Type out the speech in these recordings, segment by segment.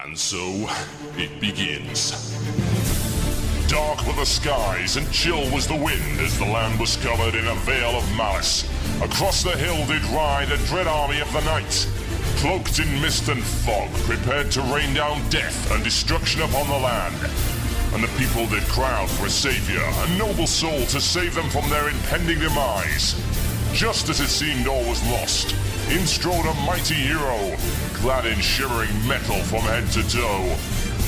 And so, it begins. Dark were the skies and chill was the wind as the land was covered in a veil of malice. Across the hill did ride a dread army of the night, cloaked in mist and fog, prepared to rain down death and destruction upon the land. And the people did cry out for a savior, a noble soul to save them from their impending demise. Just as it seemed all was lost, in strode a mighty hero, clad in shimmering metal from head to toe.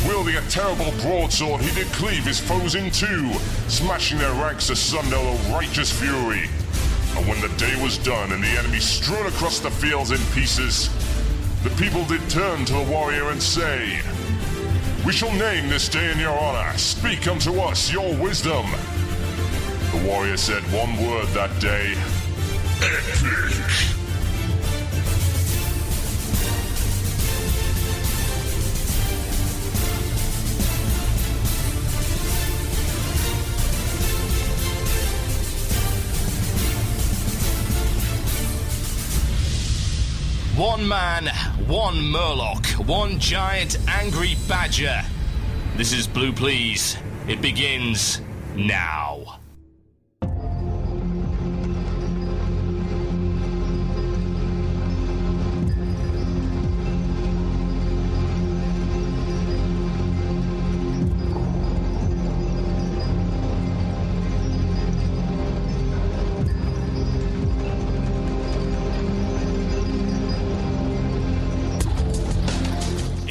Wielding a terrible broadsword, he did cleave his foes in two, smashing their ranks asunder with righteous fury. And when the day was done and the enemy strewn across the fields in pieces, the people did turn to the warrior and say, "We shall name this day in your honor. Speak unto us your wisdom." The warrior said one word that day: epic. One man, one murloc, one giant angry badger. This is Blue Plz. It begins now.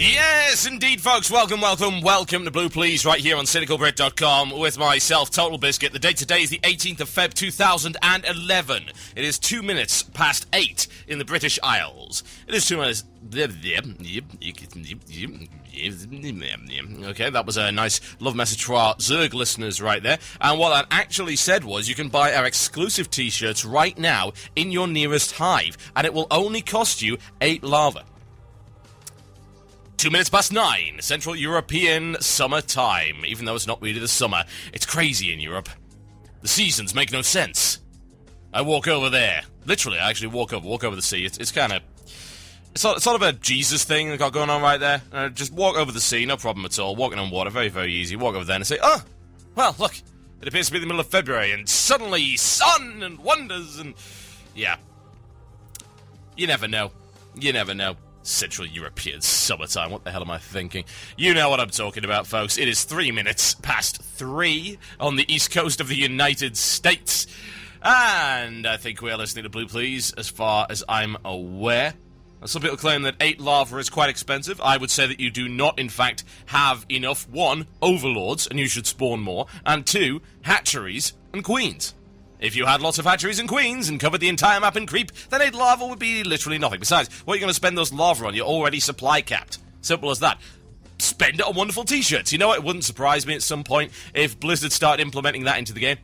Yes, indeed, folks. Welcome to Blue Plz right here on cynicalbrit.com with myself, TotalBiscuit. The date today is the 18th of Feb 2011. It is 2 minutes past 8 in the British Isles. It is 2 minutes... Okay, that was a nice love message for our Zerg listeners right there. And what that actually said was you can buy our exclusive t-shirts right now in your nearest hive, and it will only cost you 8 lava. 2 minutes past 9, Central European summertime. Even though it's not really the summer, it's crazy in Europe. The seasons make no sense. I walk over there. Literally, I actually walk over the sea. It's kind of... It's sort of a Jesus thing I got going on right there. Just walk over the sea, no problem at all. Walking on water, very, very easy. Walk over there and say, oh, well, look, it appears to be the middle of February, and suddenly sun and wonders and... Yeah. You never know. You never know. Central European summertime. What the hell am I thinking? You know what I'm talking about, folks. It is 3 minutes past 3 on the east coast of the United States. And I think we are listening to Blue Plz as far as I'm aware. Some people claim that 8 lava is quite expensive. I would say that you do not, in fact, have enough, 1, overlords, and you should spawn more, and 2, hatcheries and queens. If you had lots of hatcheries and queens and covered the entire map in creep, then 8 lava would be literally nothing. Besides, what are you going to spend those lava on? You're already supply capped. Simple as that. Spend it on wonderful t-shirts. You know what? It wouldn't surprise me at some point if Blizzard started implementing that into the game.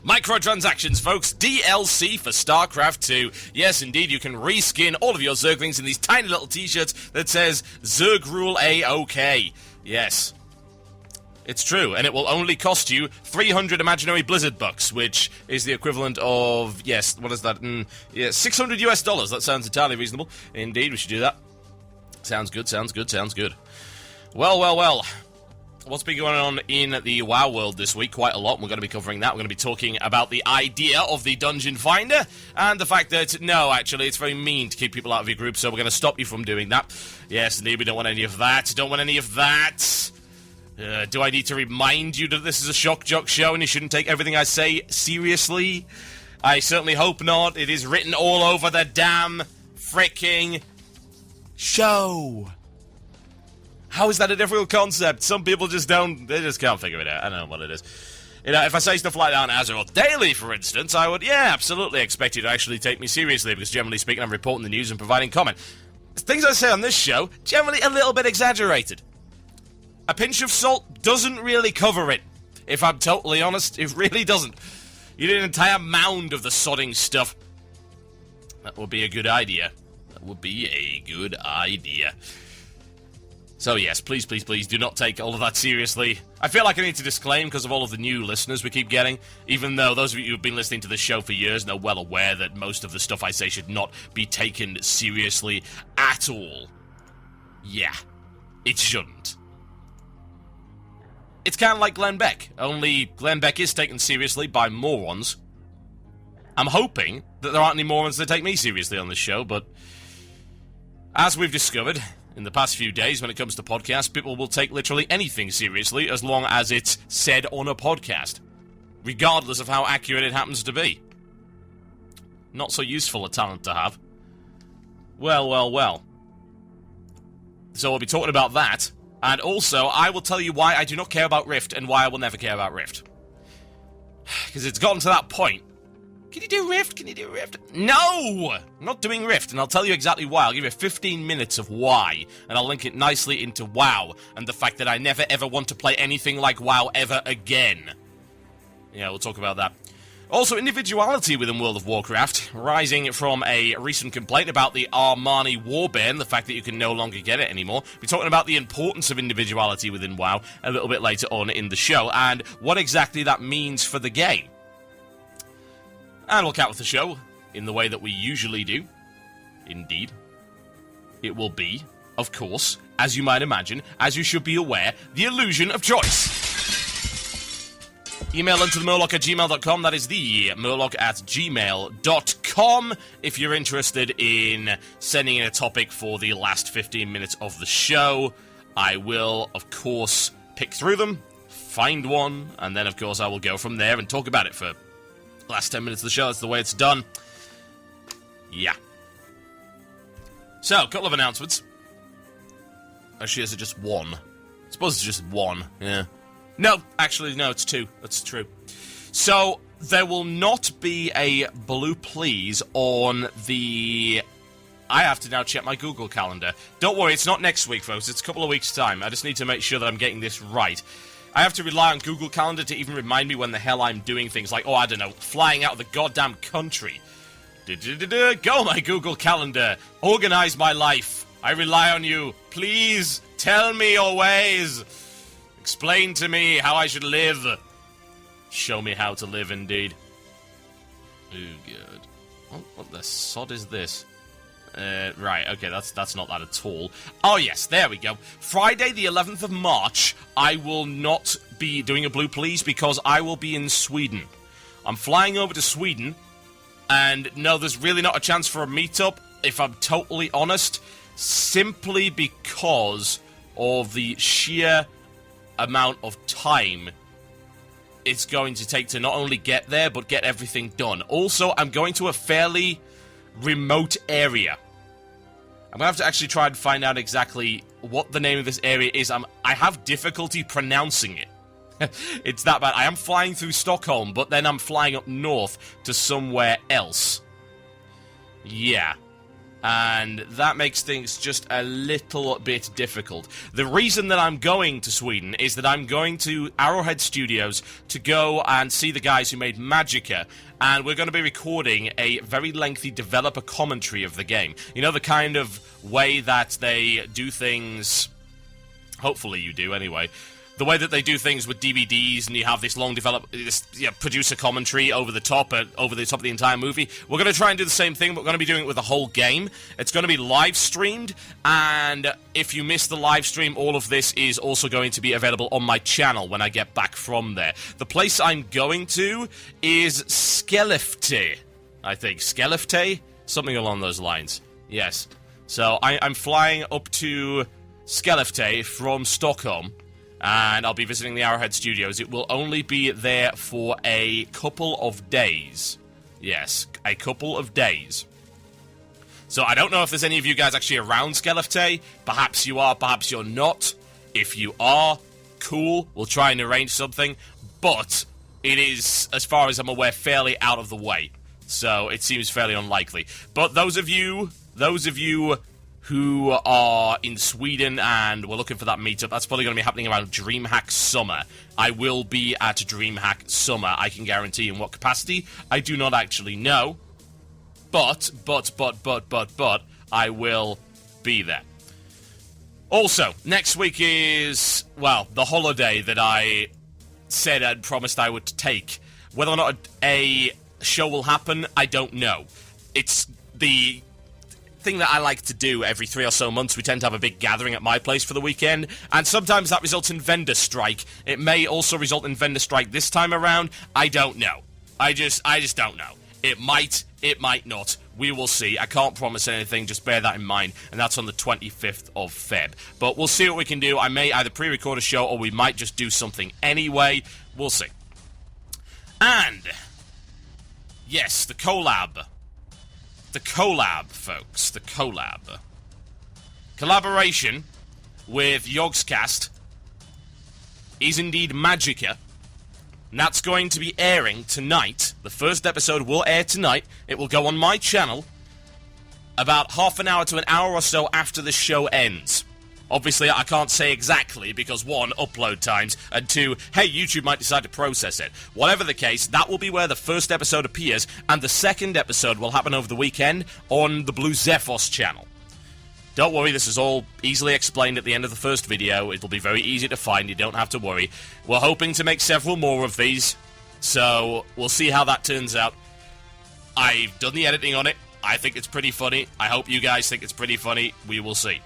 Microtransactions, folks. DLC for StarCraft 2. Yes, indeed, you can reskin all of your Zerglings in these tiny little t-shirts that says Zerg Rule A-OK. Yes. It's true, and it will only cost you 300 imaginary Blizzard bucks, which is the equivalent of, yes, what is that? Yeah, $600 US. That sounds entirely reasonable. Indeed, we should do that. Sounds good, sounds good, sounds good. Well. What's been going on in the WoW world this week? Quite a lot. We're going to be covering that. We're going to be talking about the idea of the Dungeon Finder, and the fact that, no, actually, it's very mean to keep people out of your group, so we're going to stop you from doing that. Yes, indeed, we don't want any of that. Don't want any of that. Do I need to remind you that this is a shock jock show and you shouldn't take everything I say seriously? I certainly hope not. It is written all over the damn fricking show. How is that a difficult concept? Some people just don't... They just can't figure it out. I don't know what it is. You know, if I say stuff like that on Azeroth Daily, for instance, I would, yeah, absolutely expect you to actually take me seriously, because generally speaking, I'm reporting the news and providing comment. Things I say on this show, generally a little bit exaggerated. A pinch of salt doesn't really cover it. If I'm totally honest, it really doesn't. You need an entire mound of the sodding stuff. That would be a good idea. That would be a good idea. So yes, please do not take all of that seriously. I feel like I need to disclaim because of all of the new listeners we keep getting, even though those of you who've been listening to this show for years are well aware that most of the stuff I say should not be taken seriously at all. Yeah. it shouldn't. It's kind of like Glenn Beck, only Glenn Beck is taken seriously by morons. I'm hoping that there aren't any morons that take me seriously on this show, but as we've discovered in the past few days when it comes to podcasts, people will take literally anything seriously as long as it's said on a podcast, regardless of how accurate it happens to be. Not so useful a talent to have. Well, well, well. So we'll be talking about that, and also I will tell you why I do not care about Rift and why I will never care about Rift. Because it's gotten to that point. Can you do Rift? Can you do Rift? No! I'm not doing Rift, and I'll tell you exactly why. I'll give you 15 minutes of why, and I'll link it nicely into WoW, and the fact that I never ever want to play anything like WoW ever again. Yeah, we'll talk about that. Also, individuality within World of Warcraft, rising from a recent complaint about the Amani Warbear and the fact that you can no longer get it anymore. We're talking about the importance of individuality within WoW a little bit later on in the show, and what exactly that means for the game. And we'll cap with the show in the way that we usually do. Indeed. It will be, of course, as you might imagine, as you should be aware, the illusion of choice. Email into the Murloc@gmail.com. That is the Murloc@gmail.com. If you're interested in sending in a topic for the last 15 minutes of the show, I will, of course, pick through them, find one, and then, of course, I will go from there and talk about it for last 10 minutes of the show. That's the way it's done. Yeah. So, a couple of announcements. Actually, is it just one? I suppose it's just one, yeah. No, actually, no, it's two. That's true. So, there will not be a Blue Plz on the... I have to now check my Google Calendar. Don't worry, it's not next week, folks. It's a couple of weeks' time. I just need to make sure that I'm getting this right. I have to rely on Google Calendar to even remind me when the hell I'm doing things like, oh, I don't know, flying out of the goddamn country. Go, my Google Calendar. Organize my life. I rely on you. Please, tell me your ways. Explain to me how I should live. Show me how to live, indeed. Oh, good. What the sod is this? Right, okay, that's not that at all. Oh, yes, there we go. Friday, the 11th of March, I will not be doing a Blue Plz because I will be in Sweden. I'm flying over to Sweden, and no, there's really not a chance for a meetup, if I'm totally honest, simply because of the sheer amount of time it's going to take to not only get there, but get everything done. Also, I'm going to a fairly remote area. I'm going to have to actually try and find out exactly what the name of this area is. I have difficulty pronouncing it. It's that bad. I am flying through Stockholm, but then I'm flying up north to somewhere else. Yeah. And that makes things just a little bit difficult. The reason that I'm going to Sweden is that I'm going to Arrowhead Studios to go and see the guys who made Magicka, and we're going to be recording a very lengthy developer commentary of the game. You know, the kind of way that they do things... Hopefully you do, anyway. The way that they do things with DVDs, and you have this long producer commentary over the top of the entire movie. We're going to try and do the same thing, but we're going to be doing it with the whole game. It's going to be live streamed, and if you miss the live stream, all of this is also going to be available on my channel when I get back from there. The place I'm going to is Eluveitie, I think. Eluveitie? Something along those lines. Yes. So I'm flying up to Eluveitie from Stockholm, and I'll be visiting the Arrowhead Studios. It will only be there for a couple of days. Yes, a couple of days. So I don't know if there's any of you guys actually around Eluveitie. Perhaps you are, perhaps you're not. If you are, cool, we'll try and arrange something. But it is, as far as I'm aware, fairly out of the way. So it seems fairly unlikely. But those of you who are in Sweden and we're looking for that meetup, that's probably going to be happening around DreamHack Summer. I will be at DreamHack Summer. I can guarantee in what capacity. I do not actually know. But, I will be there. Also, next week is, well, the holiday that I said I'd promised I would take. Whether or not a show will happen, I don't know. It's the thing that I like to do every 3 or so months. We tend to have a big gathering at my place for the weekend, and sometimes that results in vendor strike. It may also result in vendor strike this time around. I don't know. I just don't know. It might not. We will see. I can't promise anything, just bear that in mind, and that's on the 25th of Feb. But we'll see what we can do. I may either pre-record a show, or we might just do something anyway. We'll see. And, yes, the collab. The collab, folks. The collab. Collaboration with Yogscast is indeed Magica. And that's going to be airing tonight. The first episode will air tonight. It will go on my channel about half an hour to an hour or so after the show ends. Obviously, I can't say exactly because, 1, upload times, and 2, hey, YouTube might decide to process it. Whatever the case, that will be where the first episode appears, and the second episode will happen over the weekend on the Blue Zephos channel. Don't worry, this is all easily explained at the end of the first video. It'll be very easy to find, you don't have to worry. We're hoping to make several more of these, so we'll see how that turns out. I've done the editing on it. I think it's pretty funny. I hope you guys think it's pretty funny. We will see.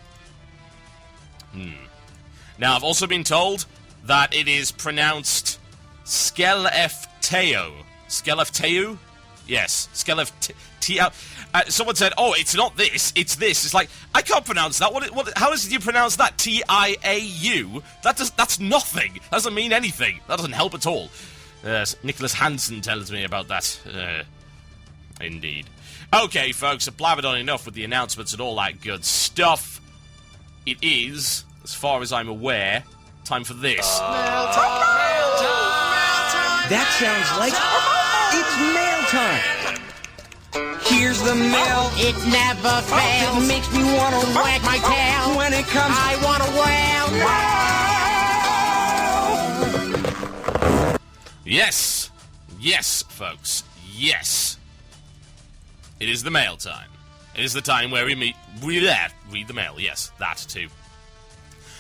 Now, I've also been told that it is pronounced Skelefteo. Skelefteo? Yes, Skelefteo. Someone said, oh, it's not this, it's this. It's like, I can't pronounce that. How do you pronounce that? T-I-A-U? That's nothing. That doesn't mean anything. That doesn't help at all. Nicholas Hansen tells me about that. Indeed. Okay, folks, I've blabbered on enough with the announcements and all that good stuff. It is, as far as I'm aware, time for this. Mail time! That sounds like it's mail time. Here's the mail. It never fails. It makes me want to wag my tail. When it comes, I want to wail. Yes. Yes, folks. Yes. It is the mail time. It is the time where we read the mail. Yes, that too.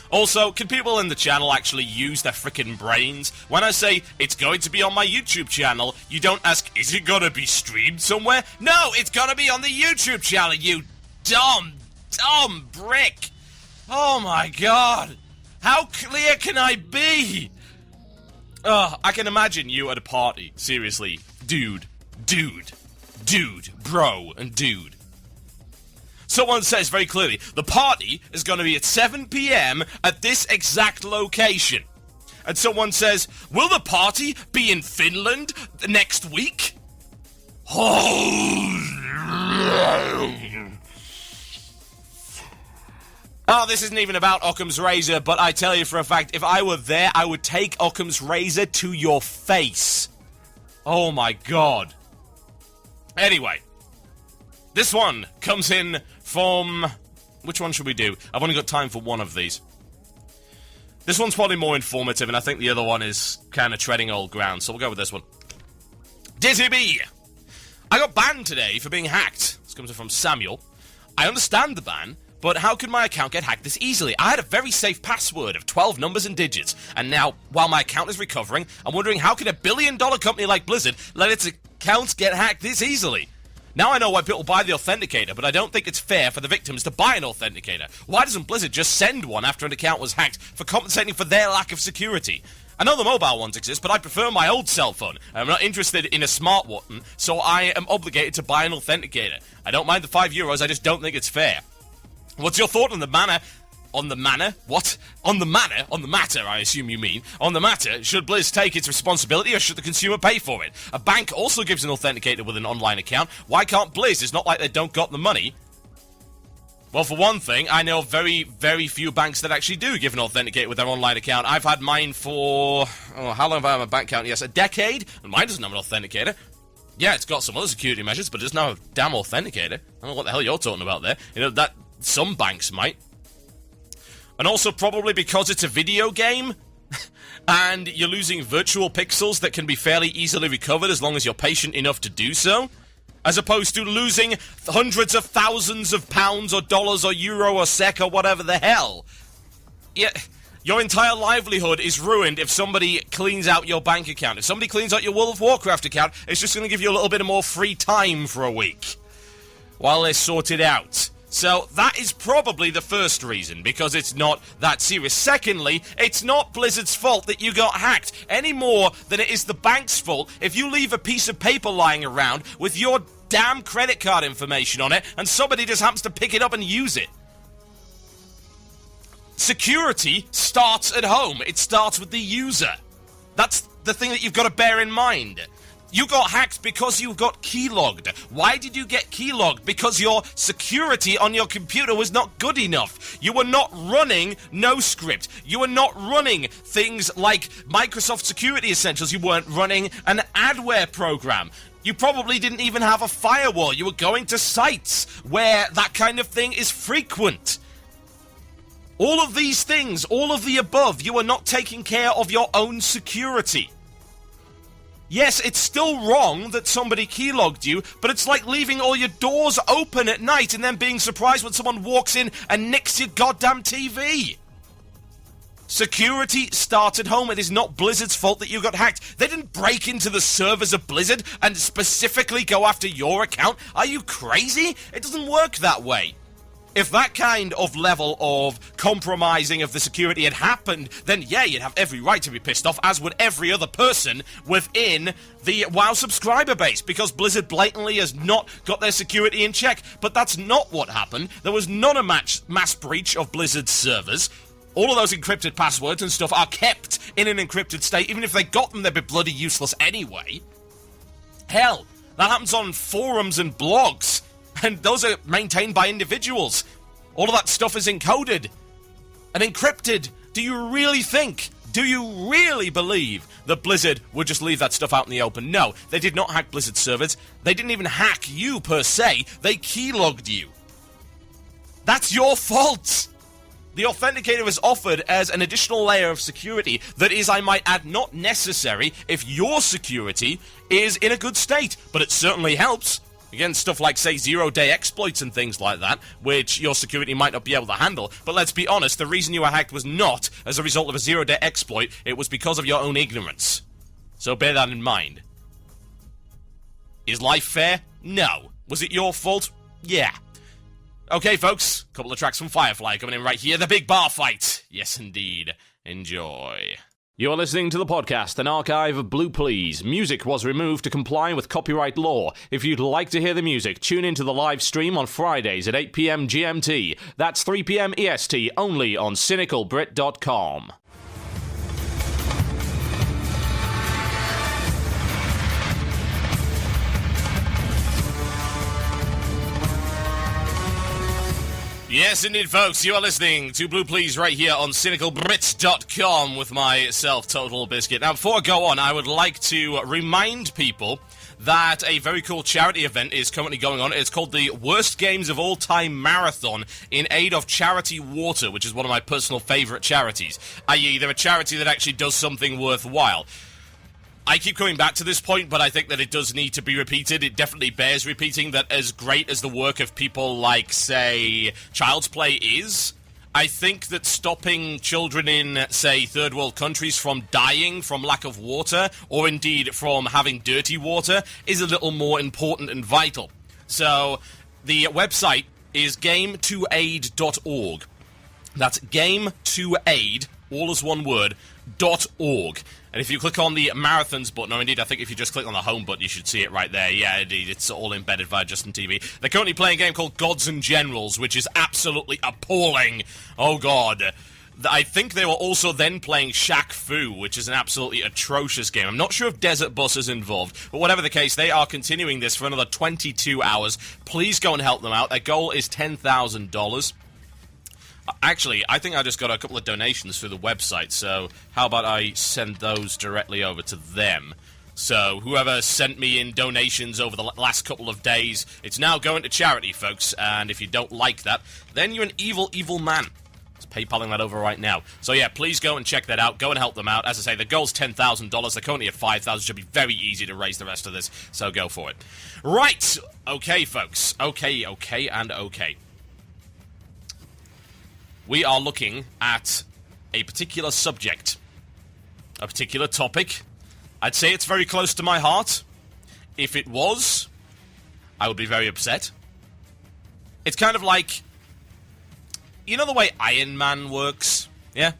Also, can people in the channel actually use their frickin' brains? When I say, it's going to be on my YouTube channel, you don't ask, is it gonna be streamed somewhere? No, it's gonna be on the YouTube channel, you dumb brick! Oh my god! How clear can I be? I can imagine you at a party. Seriously. Dude, bro, and dude. Someone says very clearly, the party is going to be at 7 p.m. at this exact location. And someone says, will the party be in Finland next week? Oh, this isn't even about Occam's razor, but I tell you for a fact, if I were there, I would take Occam's razor to your face. Oh my god. Anyway, this one comes in from... Which one should we do? I've only got time for one of these. This one's probably more informative, and I think the other one is kind of treading old ground, so we'll go with this one. Dizzy B! I got banned today for being hacked. This comes in from Samuel. I understand the ban, but how could my account get hacked this easily? I had a very safe password of 12 numbers and digits, and now, while my account is recovering, I'm wondering how can a billion-dollar company like Blizzard let its accounts get hacked this easily? Now I know why people buy the Authenticator, but I don't think it's fair for the victims to buy an Authenticator. Why doesn't Blizzard just send one after an account was hacked for compensating for their lack of security? I know the mobile ones exist, but I prefer my old cell phone. I'm not interested in a smart one, so I am obligated to buy an Authenticator. I don't mind the €5, I just don't think it's fair. What's your thought on the matter? On the matter, I assume you mean. On the matter, should Blizz take its responsibility or should the consumer pay for it? A bank also gives an authenticator with an online account. Why can't Blizz? It's not like they don't got the money. Well, for one thing, I know very, very few banks that actually do give an authenticator with their online account. I've had mine for... how long have I had my bank account? Yes, a decade. And mine doesn't have an authenticator. Yeah, it's got some other security measures, but it doesn't have a damn authenticator. I don't know what the hell you're talking about there. You know, that some banks might. And also probably because it's a video game, and you're losing virtual pixels that can be fairly easily recovered as long as you're patient enough to do so, as opposed to losing hundreds of thousands of pounds or dollars or euro or sec or whatever the hell. Yeah, your entire livelihood is ruined if somebody cleans out your bank account. If somebody cleans out your World of Warcraft account, it's just going to give you a little bit more free time for a week while they sort it out. So that is probably the first reason, because it's not that serious. Secondly, it's not Blizzard's fault that you got hacked, any more than it is the bank's fault if you leave a piece of paper lying around with your damn credit card information on it and somebody just happens to pick it up and use it. Security starts at home. It starts with the user. That's the thing that you've got to bear in mind. You got hacked because you got keylogged. Why did you get keylogged? Because your security on your computer was not good enough. You were not running NoScript. You were not running things like Microsoft Security Essentials. You weren't running an adware program. You probably didn't even have a firewall. You were going to sites where that kind of thing is frequent. All of these things, all of the above, you are not taking care of your own security. Yes, it's still wrong that somebody keylogged you, but it's like leaving all your doors open at night and then being surprised when someone walks in and nicks your goddamn TV. Security starts at home. It is not Blizzard's fault that you got hacked. They didn't break into the servers of Blizzard and specifically go after your account. Are you crazy? It doesn't work that way. If that kind of level of compromising of the security had happened, then yeah, you'd have every right to be pissed off, as would every other person within the WoW subscriber base, because Blizzard blatantly has not got their security in check. But that's not what happened. There was not a mass breach of Blizzard's servers. All of those encrypted passwords and stuff are kept in an encrypted state. Even if they got them, they'd be bloody useless anyway. Hell, that happens on forums and blogs. And those are maintained by individuals. All of that stuff is encoded and encrypted. Do you really believe that Blizzard would just leave that stuff out in the open? No, they did not hack Blizzard servers. They didn't even hack you per se. They keylogged you. That's your fault. The Authenticator is offered as an additional layer of security that is, I might add, not necessary if your security is in a good state, but it certainly helps. Again, stuff like, say, zero-day exploits and things like that, which your security might not be able to handle. But let's be honest, the reason you were hacked was not as a result of a zero-day exploit. It was because of your own ignorance. So bear that in mind. Is life fair? No. Was it your fault? Yeah. Okay, folks, a couple of tracks from Firefly coming in right here. The big bar fight. Yes, indeed. Enjoy. You're listening to the podcast, an archive of Blue Plz. Music was removed to comply with copyright law. If you'd like to hear the music, tune into the live stream on Fridays at 8 p.m. GMT. That's 3 p.m. EST, only on cynicalbrit.com. Yes, indeed, folks, you are listening to Blue Plz right here on cynicalbrit.com with myself, TotalBiscuit. Now, before I go on, I would like to remind people that a very cool charity event is currently going on. It's called the Worst Games of All Time Marathon in aid of Charity Water, which is one of my personal favourite charities, i.e. they're a charity that actually does something worthwhile. I keep coming back to this point, but I think that it does need to be repeated. It definitely bears repeating that as great as the work of people like, say, Child's Play is, I think that stopping children in, say, third world countries from dying from lack of water, or indeed from having dirty water, is a little more important and vital. So, the website is game2aid.org. That's game2aid, all as one word, .org. And if you click on the Marathons button, or indeed, I think if you just click on the home button, you should see it right there. Yeah, indeed, it's all embedded via Justin TV. They're currently playing a game called Gods and Generals, which is absolutely appalling. Oh, God. I think they were also then playing Shaq Fu, which is an absolutely atrocious game. I'm not sure if Desert Bus is involved, but whatever the case, they are continuing this for another 22 hours. Please go and help them out. Their goal is $10,000. Actually, I think I just got a couple of donations through the website, so how about I send those directly over to them? So, whoever sent me in donations over the last couple of days, it's now going to charity, folks, and if you don't like that, then you're an evil, evil man. It's PayPaling that over right now. So yeah, please go and check that out. Go and help them out. As I say, the goal's $10,000. They're currently at $5,000. Should be very easy to raise the rest of this, so go for it. Right. Okay, folks. Okay. We are looking at a particular subject, a particular topic. I'd say it's very close to my heart. If it was, I would be very upset. It's kind of like, you know the way Iron Man works? Yeah?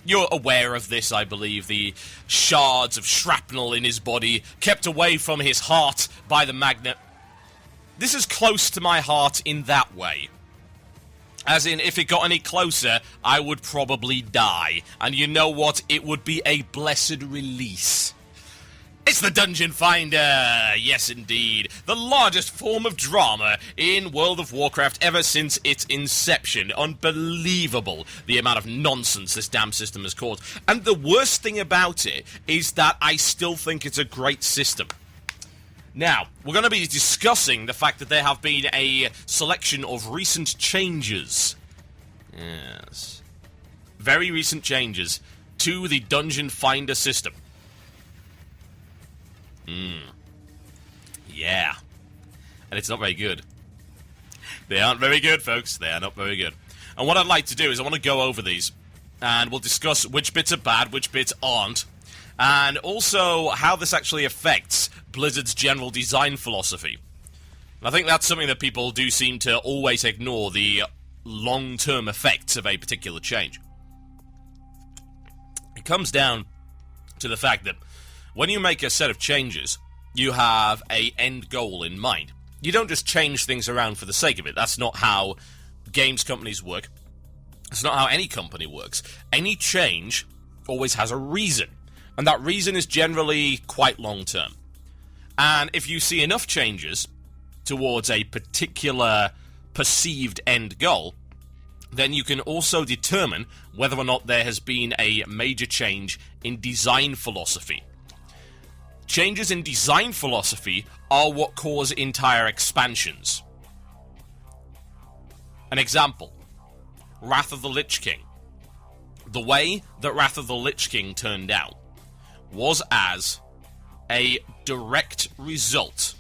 You're aware of this, I believe. The shards of shrapnel in his body, kept away from his heart by the magnet. This is close to my heart in that way. As in, if it got any closer, I would probably die. And you know what? It would be a blessed release. It's the Dungeon Finder! Yes, indeed. The largest form of drama in World of Warcraft ever since its inception. Unbelievable, the amount of nonsense this damn system has caused. And the worst thing about it is that I still think it's a great system. Now, we're going to be discussing the fact that there have been a selection of recent changes. Yes. Very recent changes to the Dungeon Finder system. Yeah. And it's not very good. They aren't very good, folks. They are not very good. And what I'd like to do is I want to go over these, and we'll discuss which bits are bad, which bits aren't, and also how this actually affects Blizzard's general design philosophy. And I think that's something that people do seem to always ignore, the long-term effects of a particular change. It comes down to the fact that when you make a set of changes, you have an end goal in mind. You don't just change things around for the sake of it. That's not how games companies work. It's not how any company works. Any change always has a reason, and that reason is generally quite long-term. And if you see enough changes towards a particular perceived end goal, then you can also determine whether or not there has been a major change in design philosophy. Changes in design philosophy are what cause entire expansions. An example, Wrath of the Lich King. The way that Wrath of the Lich King turned out was as a direct result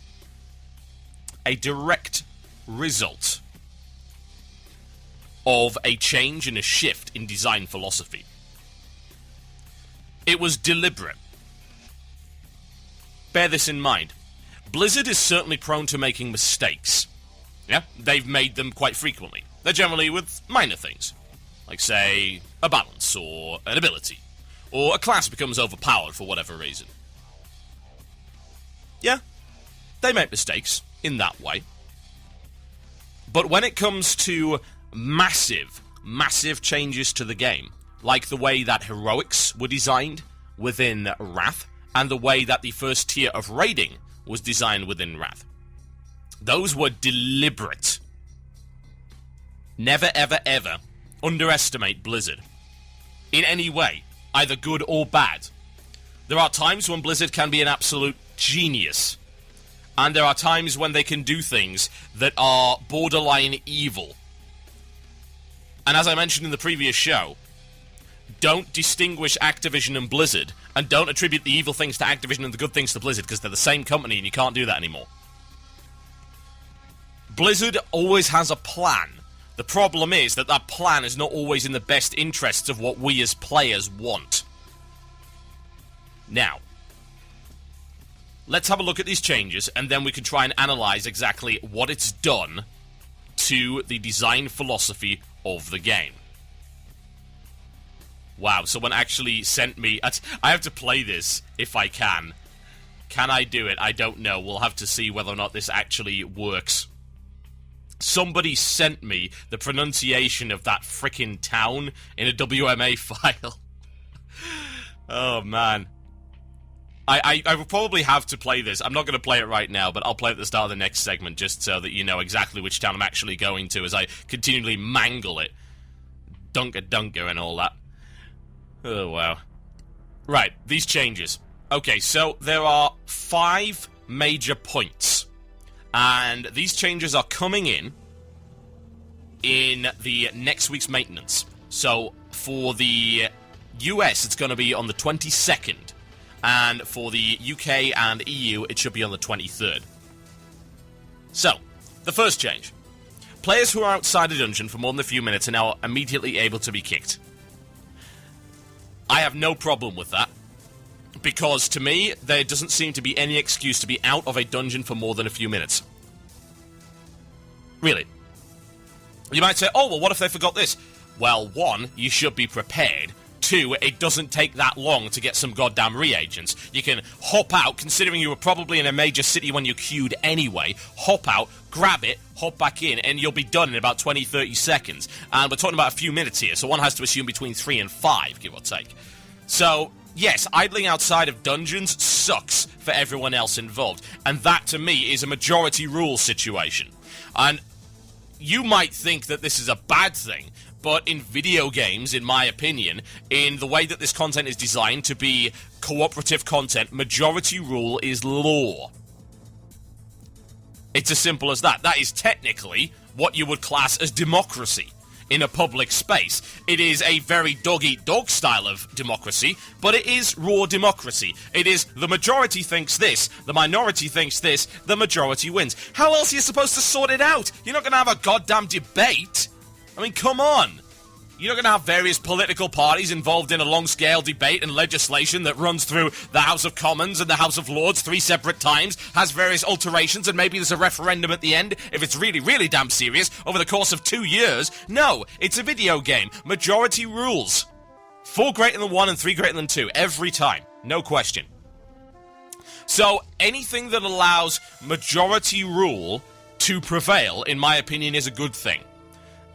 of a change and a shift in design philosophy. It was deliberate. Bear this in mind. Blizzard is certainly prone to making mistakes. Yeah, they've made them quite frequently. They're generally with minor things, like, say, a balance, or an ability, or a class becomes overpowered for whatever reason. Yeah, they make mistakes in that way. But when it comes to massive changes to the game, like the way that heroics were designed within Wrath, and the way that the first tier of raiding was designed within Wrath, those were deliberate. Never, ever, ever underestimate Blizzard in any way, either good or bad. There are times when Blizzard can be an absolute genius, and there are times when they can do things that are borderline evil. And as I mentioned in the previous show, don't distinguish Activision and Blizzard, and don't attribute the evil things to Activision and the good things to Blizzard, because they're the same company and you can't do that anymore. Blizzard always has a plan. The problem is that that plan is not always in the best interests of what we as players want. Now, let's have a look at these changes, and then we can try and analyze exactly what it's done to the design philosophy of the game. Wow, someone actually sent me... I have to play this, if I can. Can I do it? I don't know. We'll have to see whether or not this actually works. Somebody sent me the pronunciation of that frickin' town in a WMA file. Oh, man. I will probably have to play this. I'm not going to play it right now, but I'll play it at the start of the next segment, just so that you know exactly which town I'm actually going to as I continually mangle it. Dunker and all that. Oh, wow. Right, these changes. Okay, so there are 5 major points. And these changes are coming in the next week's maintenance. So, for the US, it's going to be on the 22nd. And for the UK and EU, it should be on the 23rd. So, the first change. Players who are outside a dungeon for more than a few minutes are now immediately able to be kicked. I have no problem with that, because to me, there doesn't seem to be any excuse to be out of a dungeon for more than a few minutes. Really. You might say, oh, well, what if they forgot this? Well, one, you should be prepared. Two, it doesn't take that long to get some goddamn reagents. You can hop out, considering you were probably in a major city when you queued anyway, hop out, grab it, hop back in, and you'll be done in about 20, 30 seconds. And we're talking about a few minutes here, so one has to assume between 3 and 5, give or take. So, yes, idling outside of dungeons sucks for everyone else involved. And that, to me, is a majority rule situation. And you might think that this is a bad thing, but in video games, in my opinion, in the way that this content is designed to be cooperative content, majority rule is law. It's as simple as that. That is technically what you would class as democracy in a public space. It is a very dog-eat-dog style of democracy, but it is raw democracy. It is the majority thinks this, the minority thinks this, the majority wins. How else are you supposed to sort it out? You're not going to have a goddamn debate. I mean, come on. You're not going to have various political parties involved in a long-scale debate and legislation that runs through the House of Commons and the House of Lords 3 separate times, has various alterations, and maybe there's a referendum at the end if it's really, really damn serious over the course of 2 years. No, it's a video game. Majority rules. 4 greater than 1 and 3 greater than 2. Every time. No question. So, anything that allows majority rule to prevail, in my opinion, is a good thing.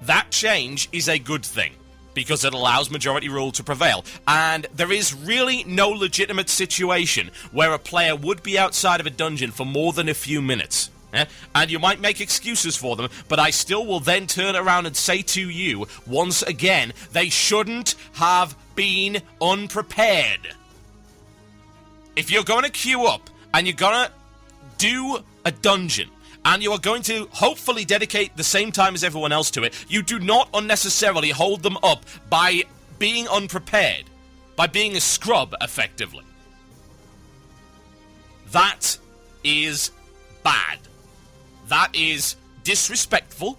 That change is a good thing, because it allows majority rule to prevail. And there is really no legitimate situation where a player would be outside of a dungeon for more than a few minutes. And you might make excuses for them, but I still will then turn around and say to you, once again, they shouldn't have been unprepared. If you're going to queue up, and you're going to do a dungeon, and you are going to hopefully dedicate the same time as everyone else to it, you do not unnecessarily hold them up by being unprepared, by being a scrub, effectively. That is bad. That is disrespectful.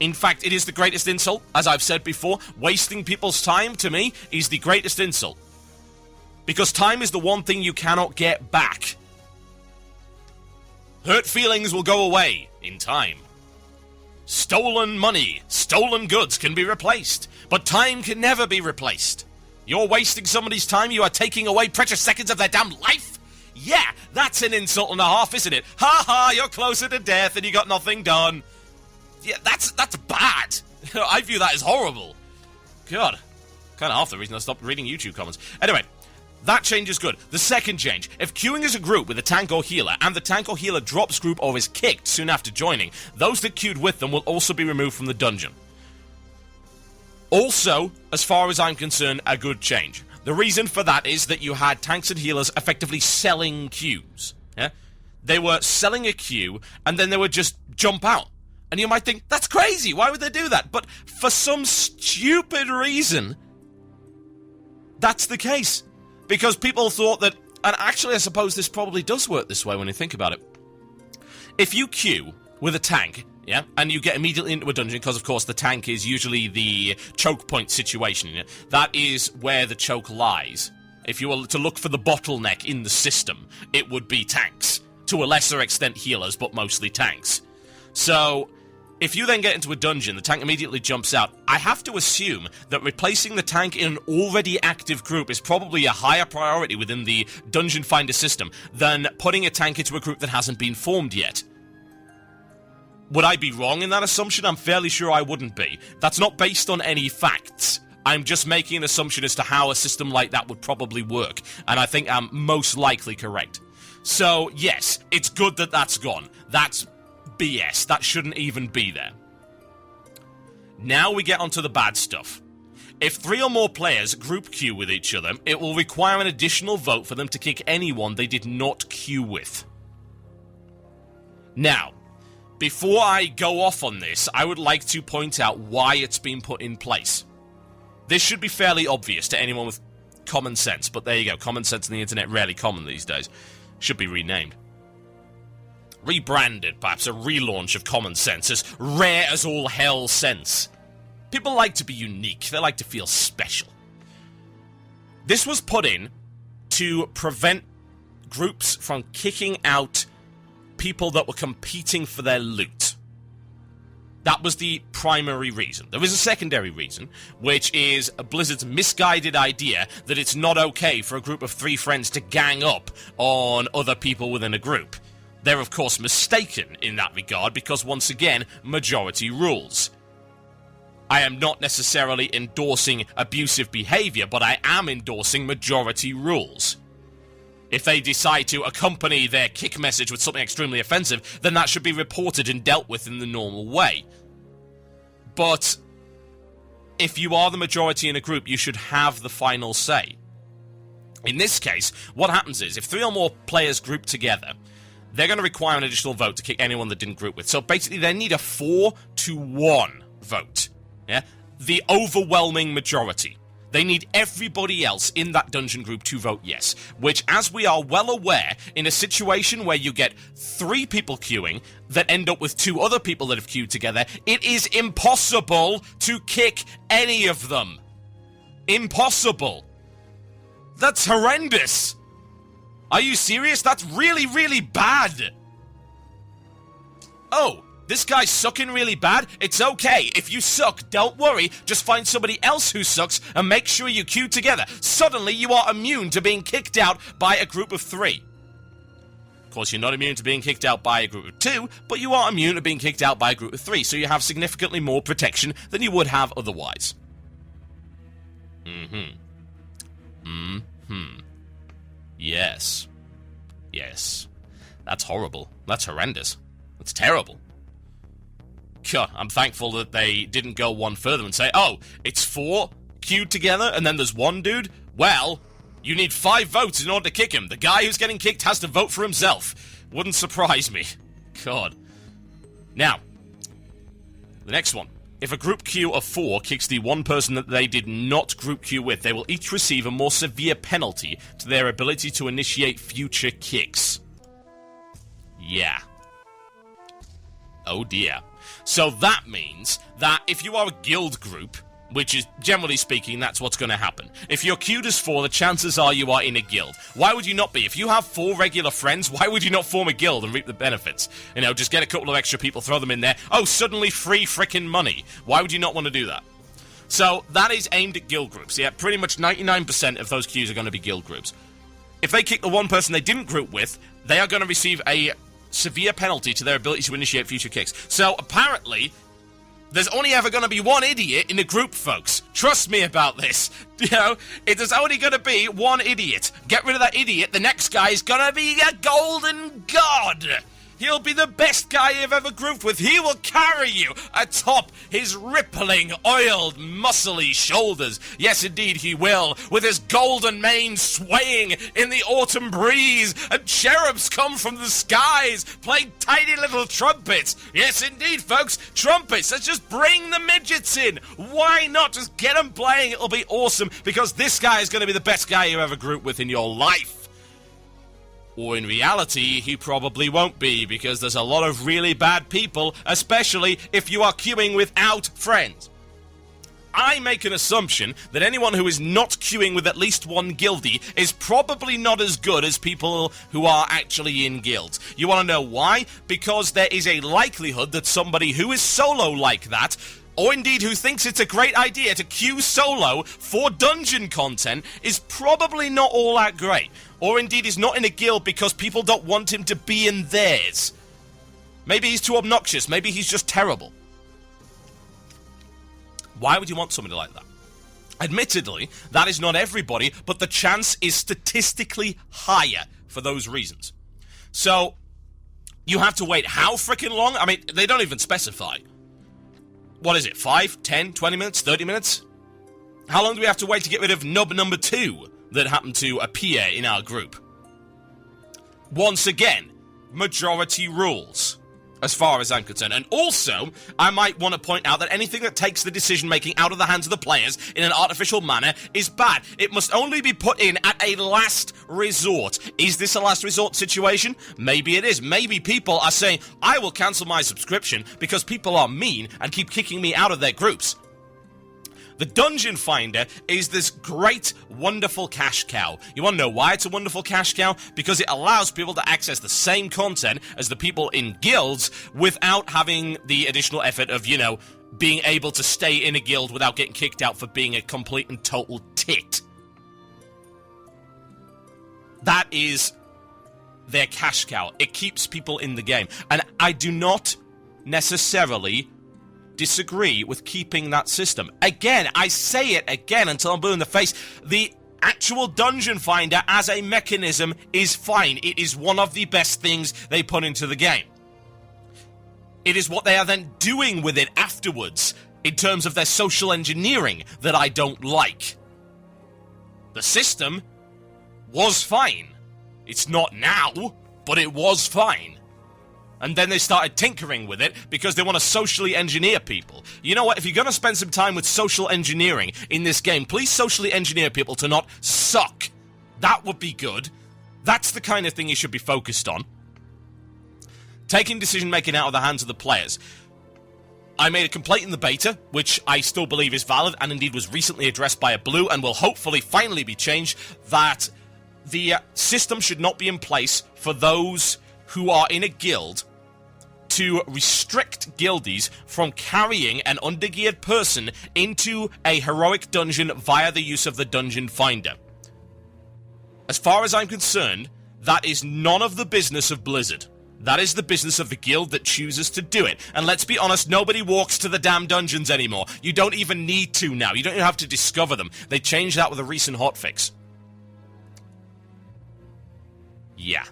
In fact, it is the greatest insult. As I've said before, wasting people's time, to me, is the greatest insult. Because time is the one thing you cannot get back. Hurt feelings will go away in time. Stolen money, stolen goods can be replaced, but time can never be replaced. You're wasting somebody's time, you are taking away precious seconds of their damn life? Yeah, that's an insult and a half, isn't it? Ha ha, you're closer to death and you got nothing done. Yeah, that's bad. I view that as horrible. God, kind of half the reason I stopped reading YouTube comments. Anyway, that change is good. The second change, if queuing as a group with a tank or healer, and the tank or healer drops group or is kicked soon after joining, those that queued with them will also be removed from the dungeon. Also, as far as I'm concerned, a good change. The reason for that is that you had tanks and healers effectively selling queues. Yeah? They were selling a queue, and then they would just jump out. And you might think, that's crazy, why would they do that? But for some stupid reason, that's the case. Because people thought that, and actually I suppose this probably does work this way when you think about it. If you queue with a tank, yeah, and you get immediately into a dungeon, because of course the tank is usually the choke point situation, yeah? That is where the choke lies. If you were to look for the bottleneck in the system, it would be tanks. To a lesser extent healers, but mostly tanks. So, if you then get into a dungeon, the tank immediately jumps out. I have to assume that replacing the tank in an already active group is probably a higher priority within the Dungeon Finder system than putting a tank into a group that hasn't been formed yet. Would I be wrong in that assumption? I'm fairly sure I wouldn't be. That's not based on any facts. I'm just making an assumption as to how a system like that would probably work, and I think I'm most likely correct. So, yes, it's good that that's gone. That's BS. That shouldn't even be there. Now we get onto the bad stuff. If 3 or more players group queue with each other, it will require an additional vote for them to kick anyone they did not queue with. Now, before I go off on this, I would like to point out why it's been put in place. This should be fairly obvious to anyone with common sense, but there you go. Common sense on the internet, rarely common these days. Should be renamed. Rebranded, perhaps a relaunch of common sense, as rare as all hell sense. People like to be unique, they like to feel special. This was put in to prevent groups from kicking out people that were competing for their loot. That was the primary reason. There is a secondary reason, which is Blizzard's misguided idea that it's not okay for a group of 3 friends to gang up on other people within a group. They're, of course, mistaken in that regard because, once again, majority rules. I am not necessarily endorsing abusive behavior, but I am endorsing majority rules. If they decide to accompany their kick message with something extremely offensive, then that should be reported and dealt with in the normal way. But if you are the majority in a group, you should have the final say. In this case, what happens is, if 3 or more players group together, they're going to require an additional vote to kick anyone that didn't group with. So basically, they need a 4-to-1 vote. Yeah? The overwhelming majority. They need everybody else in that dungeon group to vote yes, which, as we are well aware, in a situation where you get 3 people queuing that end up with 2 other people that have queued together, it is impossible to kick any of them. Impossible. That's horrendous. Are you serious? That's really, really bad. Oh, this guy's sucking really bad? It's okay. If you suck, don't worry. Just find somebody else who sucks and make sure you queue together. Suddenly, you are immune to being kicked out by a group of 3. Of course, you're not immune to being kicked out by a group of 2, but you are immune to being kicked out by a group of 3, so you have significantly more protection than you would have otherwise. Yes. Yes. That's horrible. That's horrendous. That's terrible. God, I'm thankful that they didn't go one further and say, oh, it's 4 queued together and then there's 1 dude? Well, you need 5 votes in order to kick him. The guy who's getting kicked has to vote for himself. Wouldn't surprise me. God. Now, the next one. If a group queue of 4 kicks the one person that they did not group queue with, they will each receive a more severe penalty to their ability to initiate future kicks. Yeah. Oh dear. So that means that if you are a guild group, which is, generally speaking, that's what's going to happen. If you're queued as 4, the chances are you are in a guild. Why would you not be? If you have 4 regular friends, why would you not form a guild and reap the benefits? You know, just get a couple of extra people, throw them in there. Oh, suddenly free frickin' money. Why would you not want to do that? So, that is aimed at guild groups. Yeah, pretty much 99% of those queues are going to be guild groups. If they kick the one person they didn't group with, they are going to receive a severe penalty to their ability to initiate future kicks. So, apparently, there's only ever going to be 1 idiot in a group, folks. Trust me about this. You know, there's only going to be 1 idiot. Get rid of that idiot, the next guy is going to be a golden god. He'll be the best guy you've ever grouped with. He will carry you atop his rippling, oiled, muscly shoulders. Yes, indeed, he will, with his golden mane swaying in the autumn breeze, and cherubs come from the skies, playing tiny little trumpets. Yes, indeed, folks, trumpets. Let's just bring the midgets in. Why not? Just get them playing. It'll be awesome, because this guy is going to be the best guy you ever grouped with in your life. Or in reality, he probably won't be, because there's a lot of really bad people, especially if you are queuing without friends. I make an assumption that anyone who is not queuing with at least 1 guildie is probably not as good as people who are actually in guilds. You want to know why? Because there is a likelihood that somebody who is solo like that, or indeed who thinks it's a great idea to queue solo for dungeon content, is probably not all that great. Or indeed is not in a guild because people don't want him to be in theirs. Maybe he's too obnoxious, maybe he's just terrible. Why would you want somebody like that? Admittedly, that is not everybody, but the chance is statistically higher for those reasons. So, you have to wait how freaking long? I mean, they don't even specify. What is it, 5, 10, 20 minutes, 30 minutes? How long do we have to wait to get rid of nub number 2 that happened to appear in our group? Once again, majority rules, as far as I'm concerned. And also, I might want to point out that anything that takes the decision-making out of the hands of the players in an artificial manner is bad. It must only be put in at a last resort. Is this a last resort situation? Maybe it is. Maybe people are saying, I will cancel my subscription because people are mean and keep kicking me out of their groups. The Dungeon Finder is this great, wonderful cash cow. You want to know why it's a wonderful cash cow? Because it allows people to access the same content as the people in guilds without having the additional effort of, you know, being able to stay in a guild without getting kicked out for being a complete and total tit. That is their cash cow. It keeps people in the game. And I do not necessarily disagree with keeping that system. Again, I say it again until I'm blue in the face. The actual Dungeon Finder as a mechanism is fine. It is one of the best things they put into the game. It is what they are then doing with it afterwards, in terms of their social engineering, that I don't like. The system was fine. It's not now, but it was fine. And then they started tinkering with it because they want to socially engineer people. You know what? If you're going to spend some time with social engineering in this game, please socially engineer people to not suck. That would be good. That's the kind of thing you should be focused on. Taking decision-making out of the hands of the players. I made a complaint in the beta, which I still believe is valid, and indeed was recently addressed by a Blue, and will hopefully finally be changed, that the system should not be in place for those who are in a guild to restrict guildies from carrying an undergeared person into a heroic dungeon via the use of the Dungeon Finder. As far as I'm concerned, that is none of the business of Blizzard. That is the business of the guild that chooses to do it. And let's be honest, nobody walks to the damn dungeons anymore. You don't even need to now. You don't even have to discover them. They changed that with a recent hotfix. Yeah.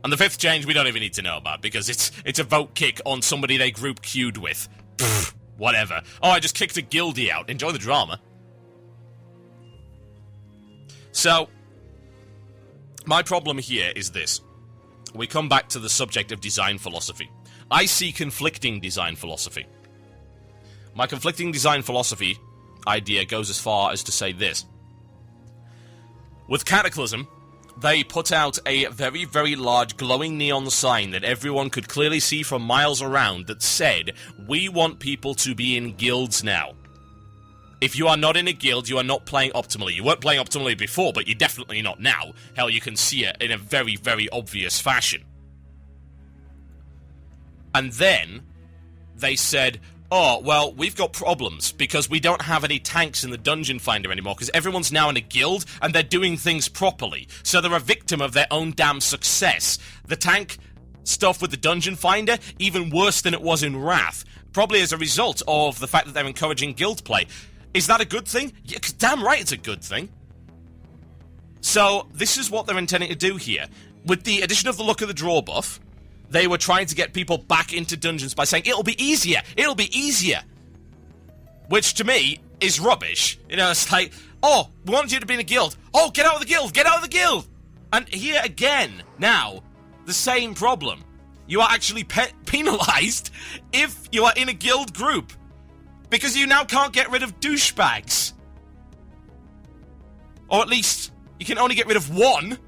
And the fifth change we don't even need to know about, because it's a vote kick on somebody they group queued with. Pfft, whatever. Oh, I just kicked a guildie out. Enjoy the drama. So, my problem here is this. We come back to the subject of design philosophy. I see conflicting design philosophy. My conflicting design philosophy idea goes as far as to say this. With Cataclysm, they put out a very, very large glowing neon sign that everyone could clearly see from miles around that said, "We want people to be in guilds now. If you are not in a guild, you are not playing optimally." You weren't playing optimally before, but you're definitely not now. Hell, you can see it in a very, very obvious fashion. And then they said, "Oh, well, we've got problems because we don't have any tanks in the Dungeon Finder anymore because everyone's now in a guild and they're doing things properly. So they're a victim of their own damn success. The tank stuff with the Dungeon Finder, even worse than it was in Wrath, probably as a result of the fact that they're encouraging guild play." Is that a good thing? Yeah, damn right it's a good thing. So, this is what they're intending to do here. With the addition of the Luck of the Draw buff, they were trying to get people back into dungeons by saying, it'll be easier, it'll be easier. Which, to me, is rubbish. You know, it's like, oh, we want you to be in a guild. Oh, get out of the guild, get out of the guild! And here again, now, the same problem. You are actually penalized if you are in a guild group. Because you now can't get rid of douchebags. Or at least, you can only get rid of one.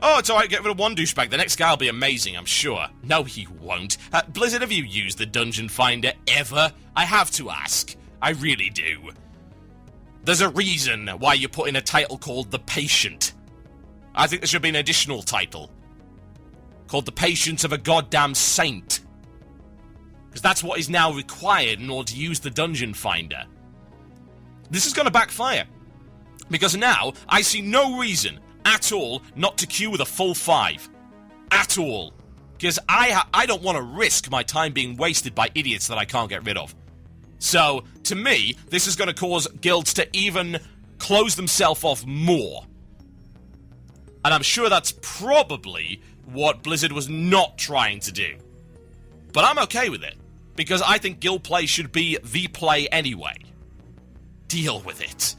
Oh, it's alright, get rid of one douchebag. The next guy will be amazing, I'm sure. No, he won't. Blizzard, have you used the Dungeon Finder ever? I have to ask. I really do. There's a reason why you put in a title called The Patient. I think there should be an additional title. Called The Patience of a Goddamn Saint. Because that's what is now required in order to use the Dungeon Finder. This is going to backfire. Because now, I see no reason at all not to queue with a full 5. At all. Because I don't want to risk my time being wasted by idiots that I can't get rid of. So, to me, this is going to cause guilds to even close themselves off more. And I'm sure that's probably what Blizzard was not trying to do. But I'm okay with it, because I think guild play should be the play anyway. Deal with it.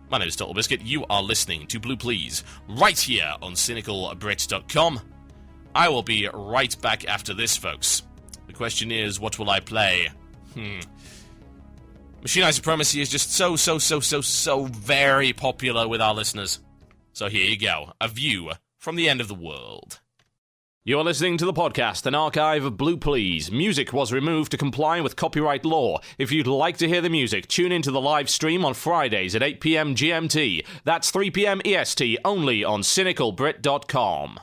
My name is TotalBiscuit, you are listening to Blue Plz, right here on CynicalBrit.com. I will be right back after this, folks. The question is, what will I play? Machinae Supremacy is just so very popular with our listeners. So here you go, a view from the end of the world. You're listening to the podcast, an archive of Blue Plz. Music was removed to comply with copyright law. If you'd like to hear the music, tune into the live stream on Fridays at 8 p.m. GMT. That's 3 p.m. EST, only on cynicalbrit.com.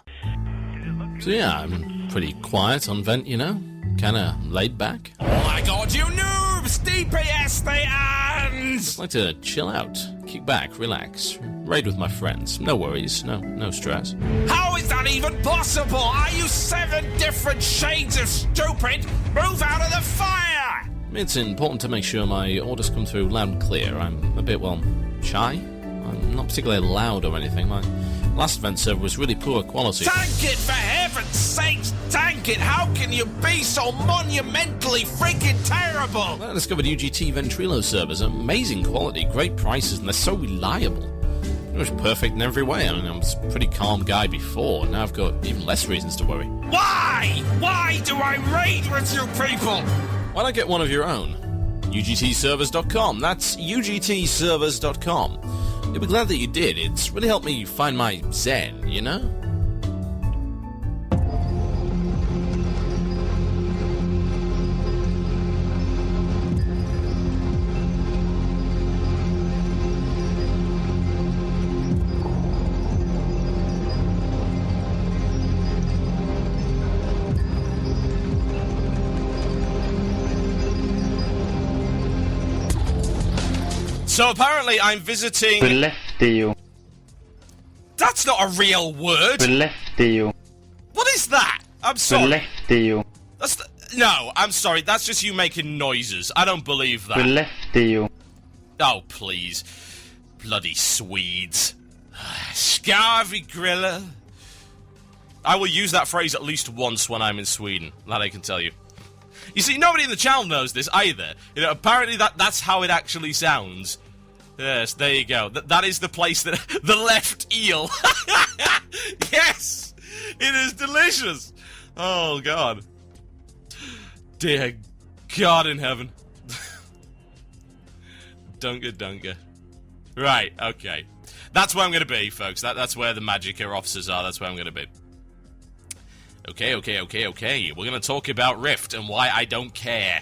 So yeah, I'm pretty quiet on Vent, you know? Kinda laid back. Oh my god, you noobs! DPS the ends! Just like to chill out, kick back, relax, raid with my friends. No worries, no stress. How is that even possible? Are you 7 different shades of stupid? Move out of the fire! It's important to make sure my orders come through loud and clear. I'm a bit, well, shy. I'm not particularly loud or anything. My last event server was really poor quality. Tank it, for heaven's sakes! Tank it! How can you be so monumentally freaking terrible? I discovered UGT Ventrilo servers. Amazing quality, great prices, and they're so reliable. It was perfect in every way. I mean, I was a pretty calm guy before. Now I've got even less reasons to worry. Why? Why do I raid with you people? Why not get one of your own? UGTservers.com. That's UGTservers.com. You'll be glad that you did. It's really helped me find my zen, you know? So apparently I'm visiting... Eluveitie. That's not a real word! Eluveitie. What is that? I'm sorry. Eluveitie. No, I'm sorry, that's just you making noises. I don't believe that. Eluveitie. Oh, please. Bloody Swedes. Scarvy Grilla. I will use that phrase at least once when I'm in Sweden. That I can tell you. You see, nobody in the channel knows this either. You know, apparently that's how it actually sounds. Yes, there you go. That is the place that... the left eel. Yes! It is delicious. Oh, God. Dear God in heaven. Dunga. Right, okay. That's where I'm going to be, folks. That's where the Magicka officers are. That's where I'm going to be. Okay. We're going to talk about Rift and why I don't care.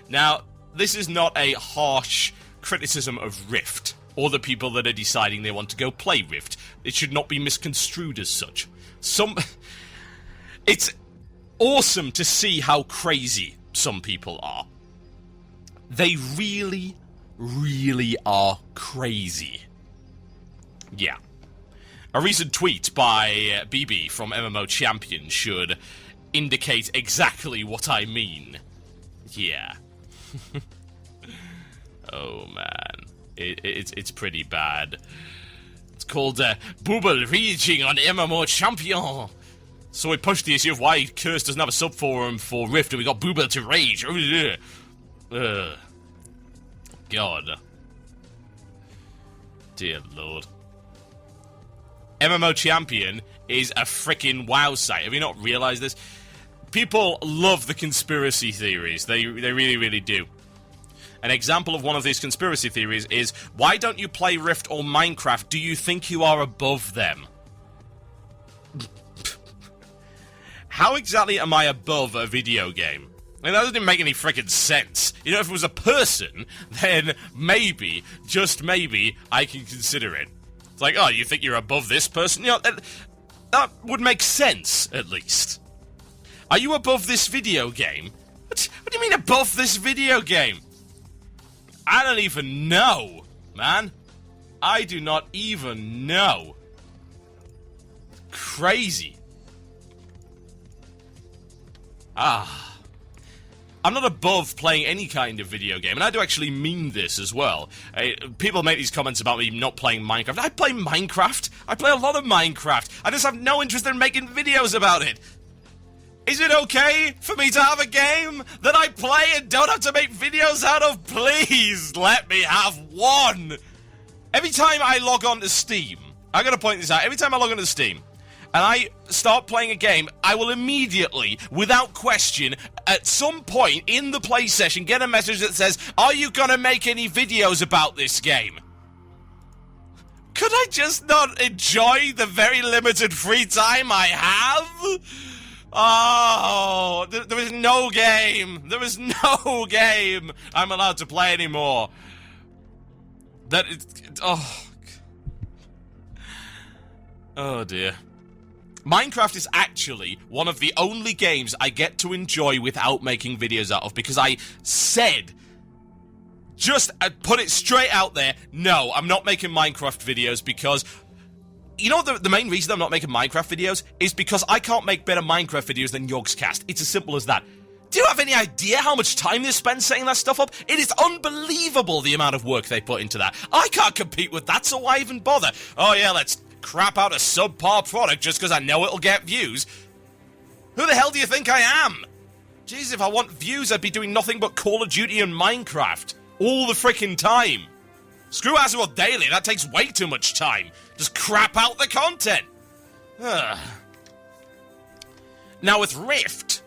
Now, this is not a harsh criticism of Rift, or the people that are deciding they want to go play Rift. It should not be misconstrued as such. It's awesome to see how crazy some people are. They really, really are crazy. Yeah. A recent tweet by BB from MMO Champion should indicate exactly what I mean. Yeah. Oh, man. It's pretty bad. It's called Booble Reaching on MMO Champion. So we pushed the issue of why Curse doesn't have a subforum for Rift and we got Booble to rage. God. Dear Lord. MMO Champion is a frickin' WoW site. Have you not realized this? People love the conspiracy theories. They really, really do. An example of one of these conspiracy theories is, why don't you play Rift or Minecraft? Do you think you are above them? How exactly am I above a video game? I mean, that doesn't make any frickin' sense. You know, if it was a person, then maybe, just maybe, I can consider it. It's like, oh, you think you're above this person? You know, that would make sense, at least. Are you above this video game? What do you mean above this video game? I don't even know, man. I do not even know. Crazy. I'm not above playing any kind of video game, and I do actually mean this as well. People make these comments about me not playing Minecraft. I play Minecraft. I play a lot of Minecraft. I just have no interest in making videos about it. Is it okay for me to have a game that I play and don't have to make videos out of? Please let me have one. Every time I log on to Steam, I'm going to point this out. Every time I log on to Steam and I start playing a game, I will immediately, without question, at some point in the play session, get a message that says, are you going to make any videos about this game? Could I just not enjoy the very limited free time I have? Oh, there is no game. There is no game I'm allowed to play anymore. Oh dear. Minecraft is actually one of the only games I get to enjoy without making videos out of, because I said, I put it straight out there, no, I'm not making Minecraft videos because, you know, the main reason I'm not making Minecraft videos is because I can't make better Minecraft videos than Yogscast. It's as simple as that. Do you have any idea how much time they spend setting that stuff up? It is unbelievable the amount of work they put into that. I can't compete with that, so why even bother? Oh yeah, let's crap out a subpar product just because I know it'll get views. Who the hell do you think I am? Jeez, if I want views, I'd be doing nothing but Call of Duty and Minecraft. All the frickin' time. Screw Azeroth Daily, that takes way too much time. Just crap out the content. Now with Rift,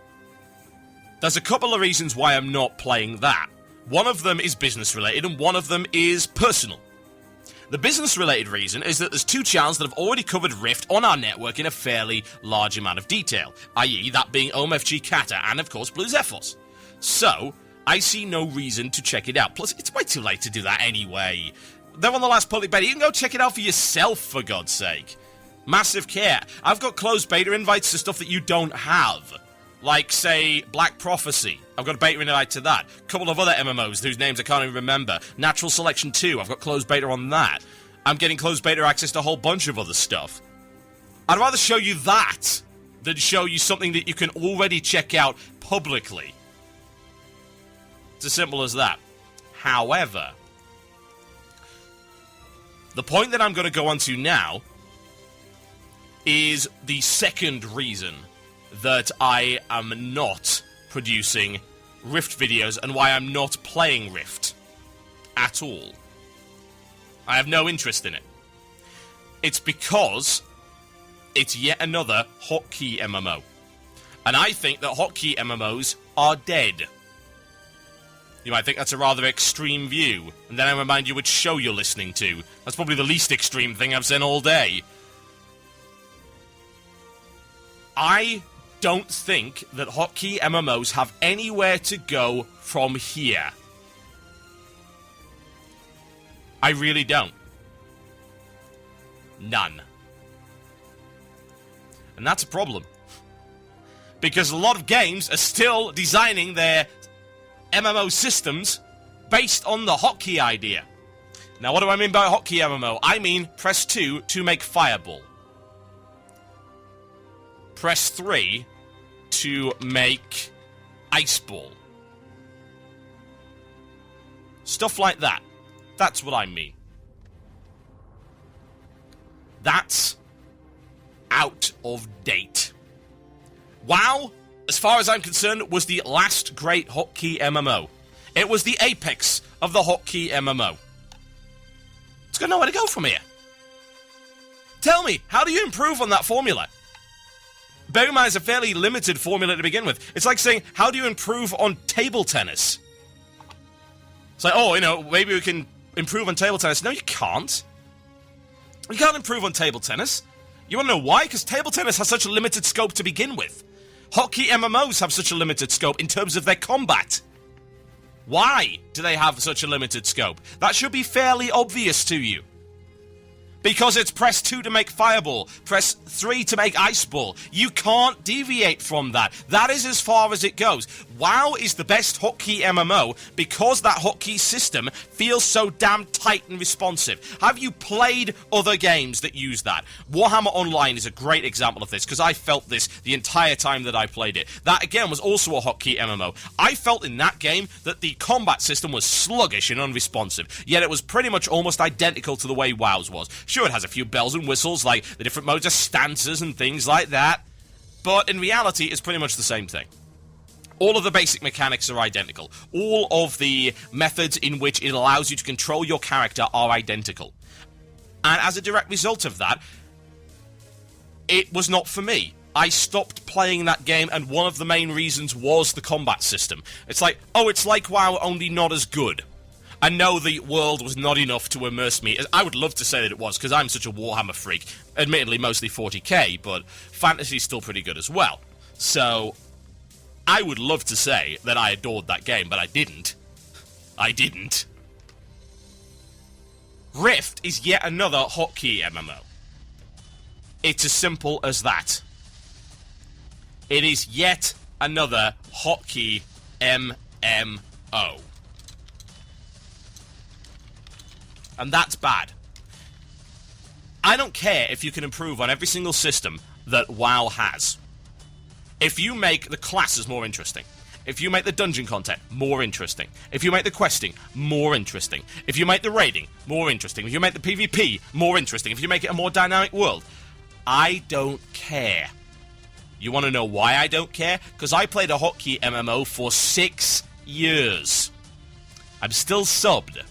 there's a couple of reasons why I'm not playing that. One of them is business related and one of them is personal. The business related reason is that there's two channels that have already covered Rift on our network in a fairly large amount of detail, i.e. that being OMFG Kata and of course Blue Zephos. So, I see no reason to check it out. Plus, it's way too late to do that anyway. They're on the last public beta. You can go check it out for yourself, for God's sake. Massive care. I've got closed beta invites to stuff that you don't have. Like, say, Black Prophecy. I've got a beta invite to that. A couple of other MMOs whose names I can't even remember. Natural Selection 2. I've got closed beta on that. I'm getting closed beta access to a whole bunch of other stuff. I'd rather show you that than show you something that you can already check out publicly. It's as simple as that. However, the point that I'm going to go on to now is the second reason that I am not producing Rift videos and why I'm not playing Rift at all. I have no interest in it. It's because it's yet another hotkey MMO. And I think that hotkey MMOs are dead. You might think that's a rather extreme view, and then I remind you which show you're listening to. That's probably the least extreme thing I've said all day. I don't think that hotkey MMOs have anywhere to go from here. I really don't. None. And that's a problem. Because a lot of games are still designing their MMO systems based on the hotkey idea. Now, what do I mean by hotkey MMO? I mean press 2 to make Fireball. Press 3 to make Ice Ball. Stuff like that. That's what I mean. That's out of date. WoW, as far as I'm concerned, was the last great hotkey MMO. It was the apex of the hotkey MMO. It's got nowhere to go from here. Tell me, how do you improve on that formula? Bear in mind, it's a fairly limited formula to begin with. It's like saying, how do you improve on table tennis? It's like, oh, you know, maybe we can improve on table tennis. No, you can't. You can't improve on table tennis. You want to know why? Because table tennis has such a limited scope to begin with. Hotkey MMOs have such a limited scope in terms of their combat. Why do they have such a limited scope? That should be fairly obvious to you. Because it's press 2 to make Fireball, press 3 to make Ice Ball. You can't deviate from that. That is as far as it goes. WoW is the best hotkey MMO because that hotkey system feels so damn tight and responsive. Have you played other games that use that? Warhammer Online is a great example of this because I felt this the entire time that I played it. That, again, was also a hotkey MMO. I felt in that game that the combat system was sluggish and unresponsive, yet it was pretty much almost identical to the way WoW's was. Sure, it has a few bells and whistles, like the different modes of stances and things like that, but in reality, it's pretty much the same thing. All of the basic mechanics are identical. All of the methods in which it allows you to control your character are identical. And as a direct result of that, it was not for me. I stopped playing that game, and one of the main reasons was the combat system. It's like, oh, it's like WoW, only not as good. And no, the world was not enough to immerse me. I would love to say that it was, because I'm such a Warhammer freak. Admittedly, mostly 40k, but fantasy's still pretty good as well. So, I would love to say that I adored that game, but I didn't. I didn't. Rift is yet another hotkey MMO. It's as simple as that. It is yet another hotkey MMO. And that's bad. I don't care if you can improve on every single system that WoW has. If you make the classes more interesting, if you make the dungeon content more interesting, if you make the questing more interesting, if you make the raiding more interesting, if you make the PvP more interesting, if you make it a more dynamic world, I don't care. You want to know why I don't care? Because I played a hotkey MMO for 6 years. I'm still subbed.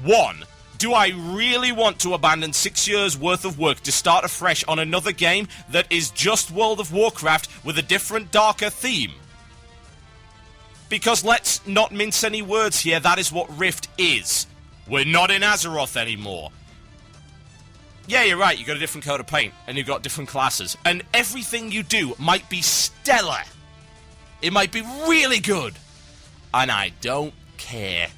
1. Do I really want to abandon 6 years worth of work to start afresh on another game that is just World of Warcraft with a different, darker theme? Because let's not mince any words here, that is what Rift is. We're not in Azeroth anymore. Yeah, you're right, you've got a different coat of paint, and you've got different classes, and everything you do might be stellar. It might be really good. And I don't care.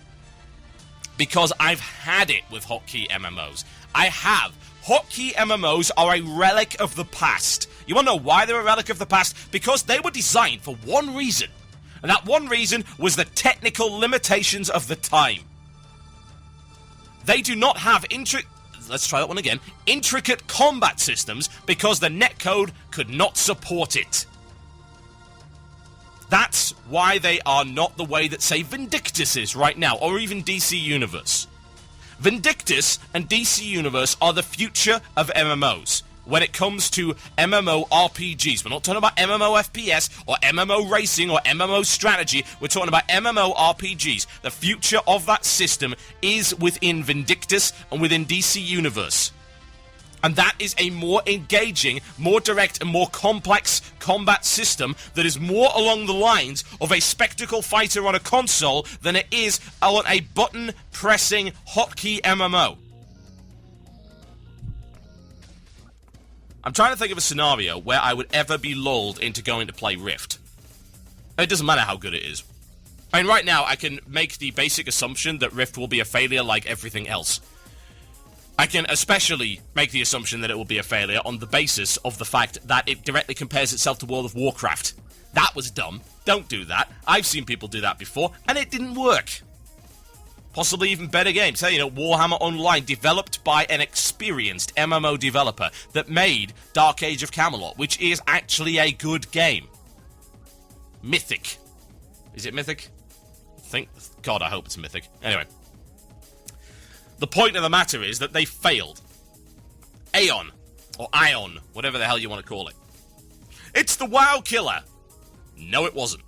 Because I've had it with hotkey MMOs. I have. Hotkey MMOs are a relic of the past. You want to know why they're a relic of the past? Because they were designed for one reason. And that one reason was the technical limitations of the time. They do not have let's try that one again. Intricate combat systems because the netcode could not support it. That's why they are not the way that, say, Vindictus is right now, or even DC Universe. Vindictus and DC Universe are the future of MMOs. When it comes to MMORPGs, we're not talking about MMO FPS, or MMO racing, or MMO strategy, we're talking about MMORPGs. The future of that system is within Vindictus and within DC Universe. And that is a more engaging, more direct, and more complex combat system that is more along the lines of a spectacle fighter on a console than it is on a button-pressing hotkey MMO. I'm trying to think of a scenario where I would ever be lulled into going to play Rift. It doesn't matter how good it is. I mean, right now, I can make the basic assumption that Rift will be a failure like everything else. I can especially make the assumption that it will be a failure on the basis of the fact that it directly compares itself to World of Warcraft. That was dumb. Don't do that. I've seen people do that before, and it didn't work. Possibly even better games. Hey, Warhammer Online, developed by an experienced MMO developer that made Dark Age of Camelot, which is actually a good game. Mythic. Is it Mythic? God, I hope it's Mythic. Anyway. The point of the matter is that they failed. Aeon, or Ion, whatever the hell you want to call it. It's the WoW killer. No, it wasn't.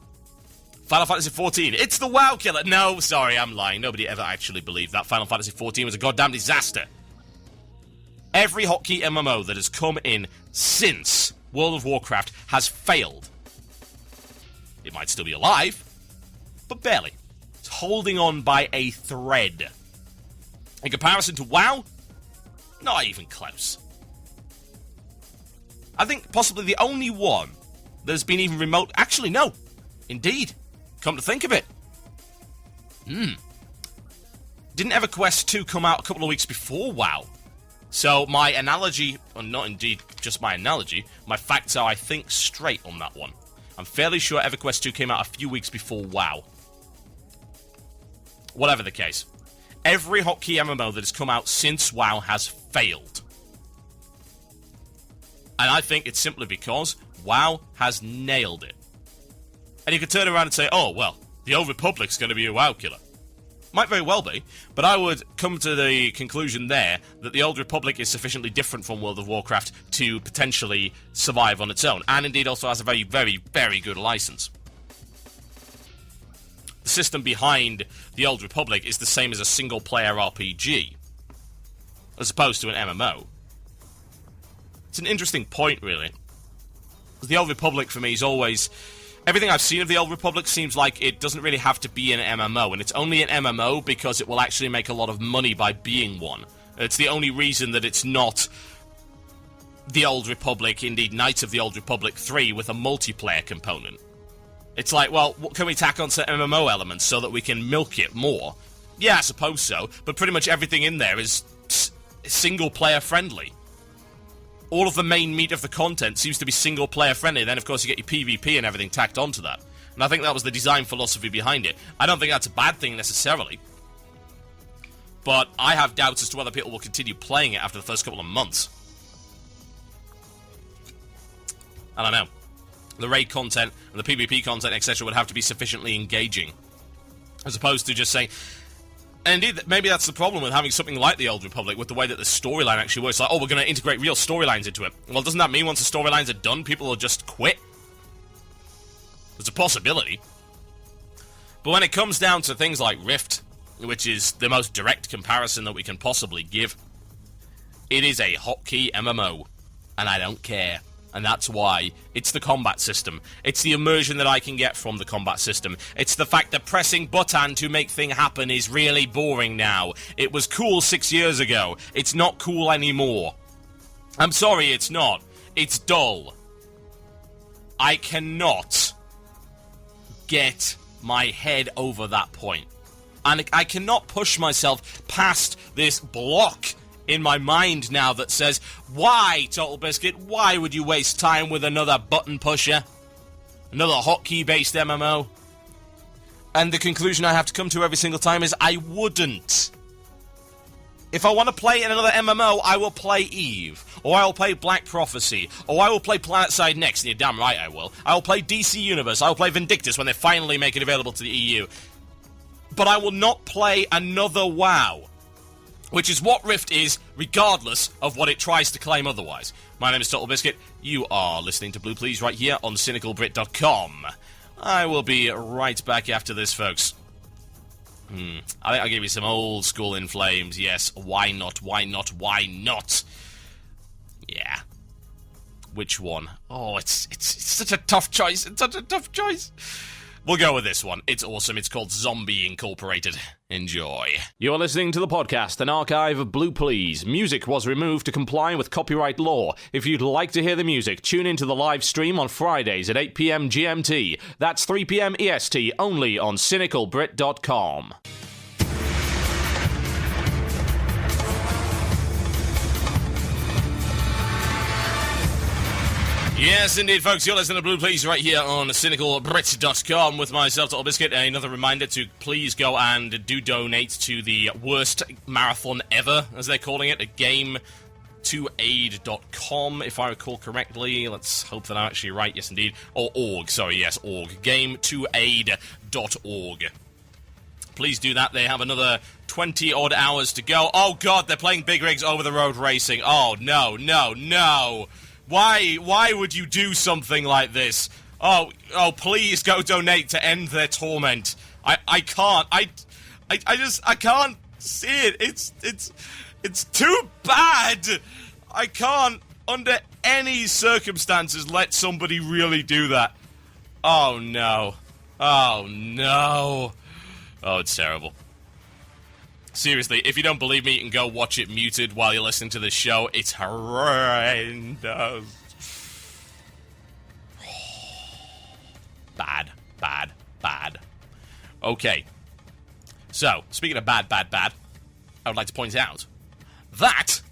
Final Fantasy XIV, it's the WoW killer. No, sorry, I'm lying. Nobody ever actually believed that. Final Fantasy XIV was a goddamn disaster. Every hotkey MMO that has come in since World of Warcraft has failed. It might still be alive, but barely. It's holding on by a thread. In comparison to WoW, not even close. I think possibly the only one that's been even remote... Actually, no. Indeed. Come to think of it. Didn't EverQuest 2 come out a couple of weeks before WoW? So my analogy, or not indeed just my analogy, my facts are, I think, straight on that one. I'm fairly sure EverQuest 2 came out a few weeks before WoW. Whatever the case. Every hotkey MMO that has come out since WoW has failed. And I think it's simply because WoW has nailed it. And you could turn around and say, oh, well, the Old Republic's going to be a WoW killer. Might very well be, but I would come to the conclusion there that the Old Republic is sufficiently different from World of Warcraft to potentially survive on its own, and indeed also has a very, very, very good license. The system behind the Old Republic is the same as a single-player RPG, as opposed to an MMO. It's an interesting point, really. The Old Republic, for me, is always Everything I've seen of the Old Republic seems like it doesn't really have to be an MMO, and it's only an MMO because it will actually make a lot of money by being one. It's the only reason that it's not the Old Republic, indeed Knights of the Old Republic 3 with a multiplayer component. It's like, well, what can we tack on to MMO elements so that we can milk it more? Yeah, I suppose so, but pretty much everything in there is single-player friendly. All of the main meat of the content seems to be single-player friendly, then of course you get your PvP and everything tacked onto that. And I think that was the design philosophy behind it. I don't think that's a bad thing necessarily. But I have doubts as to whether people will continue playing it after the first couple of months. I don't know. The raid content and the PvP content, etc. would have to be sufficiently engaging. As opposed to just saying... And indeed, maybe that's the problem with having something like the Old Republic, with the way that the storyline actually works. Like, oh, we're going to integrate real storylines into it. Well, doesn't that mean once the storylines are done, people will just quit? There's a possibility. But when it comes down to things like Rift, which is the most direct comparison that we can possibly give, it is a hotkey MMO. And I don't care. And that's why. It's the combat system. It's the immersion that I can get from the combat system. It's the fact that pressing button to make thing happen is really boring now. It was cool 6 years ago. It's not cool anymore. I'm sorry, it's not. It's dull. I cannot get my head over that point. And I cannot push myself past this block in my mind now that says, why, TotalBiscuit, why would you waste time with another button pusher? Another hotkey-based MMO? And the conclusion I have to come to every single time is, I wouldn't. If I want to play in another MMO, I will play Eve, or I will play Black Prophecy, or I will play PlanetSide Next, and you're damn right I will. I will play DC Universe, I will play Vindictus when they finally make it available to the EU. But I will not play another WoW. Which is what Rift is, regardless of what it tries to claim otherwise. My name is TotalBiscuit. You are listening to Blue Plz right here on cynicalbrit.com. I will be right back after this, folks. I think I'll give you some old school In Flames. Yes, why not, why not, why not? Yeah. Which one? Oh, it's such a tough choice. It's such a tough choice. We'll go with this one. It's awesome. It's called Zombie Incorporated. Enjoy. You're listening to the podcast, an archive of Blue Plz. Music was removed to comply with copyright law. If you'd like to hear the music, tune into the live stream on Fridays at 8 p.m. GMT. That's 3 p.m. EST, only on cynicalbrit.com. Yes, indeed, folks. You're listening to Blue Plz right here on cynicalbrit.com with myself, TotalBiscuit. Another reminder to please go and do donate to the worst marathon ever, as they're calling it, game2aid.com, if I recall correctly. Let's hope that I'm actually right. Yes, indeed. Or org. Sorry, yes, org. game2aid.org. Please do that. They have another 20-odd hours to go. Oh, God, they're playing Big Rigs over-the-road racing. Oh, no, no, no. Why would you do something like this? Oh, please go donate to end their torment. I can't. I can't see it. It's too bad. I can't, under any circumstances, let somebody really do that. Oh, no. Oh, no. Oh, it's terrible. Seriously, if you don't believe me, you can go watch it muted while you're listening to this show. It's horrendous. Bad, bad, bad. Okay. So, speaking of bad, bad, bad, I would like to point out that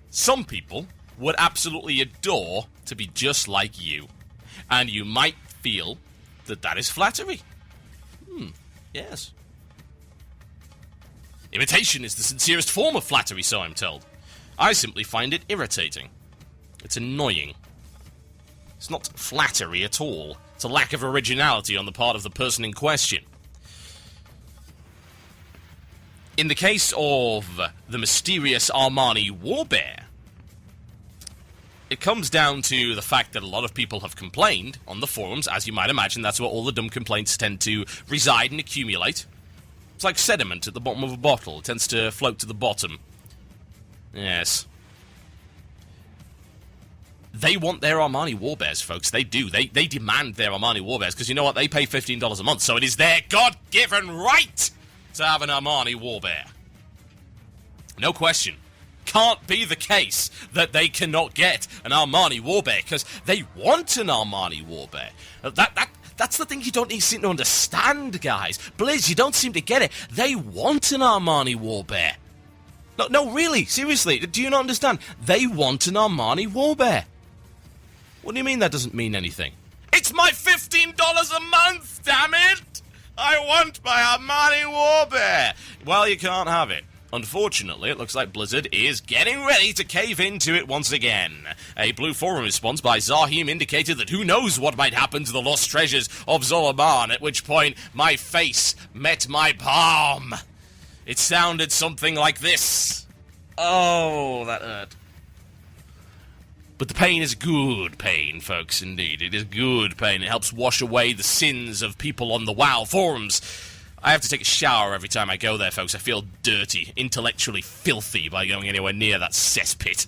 some people would absolutely adore to be just like you. And you might feel that that is flattery. Yes. Imitation is the sincerest form of flattery, so I'm told. I simply find it irritating. It's annoying. It's not flattery at all. It's a lack of originality on the part of the person in question. In the case of the mysterious Amani Warbear, it comes down to the fact that a lot of people have complained on the forums. As you might imagine, that's where all the dumb complaints tend to reside and accumulate. It's like sediment at the bottom of a bottle. It tends to float to the bottom. Yes. They want their Amani Warbears, folks. They do. They demand their Amani Warbears, because you know what? They pay $15 a month, so it is their God-given right to have an Amani Warbear. No question. Can't be the case that they cannot get an Amani Warbear, because they want an Amani Warbear. That's the thing you don't seem to understand, guys. Blizz, you don't seem to get it. They want an Amani Warbear. No, really, seriously, do you not understand? They want an Amani Warbear. What do you mean that doesn't mean anything? It's my $15 a month, damn it! I want my Amani Warbear. Well, you can't have it. Unfortunately, it looks like Blizzard is getting ready to cave into it once again. A Blue Forum response by Zahim indicated that who knows what might happen to the lost treasures of Zolaban, at which point my face met my palm. It sounded something like this. Oh, that hurt. But the pain is good pain, folks, indeed. It is good pain. It helps wash away the sins of people on the WoW forums. I have to take a shower every time I go there, folks. I feel dirty, intellectually filthy by going anywhere near that cesspit.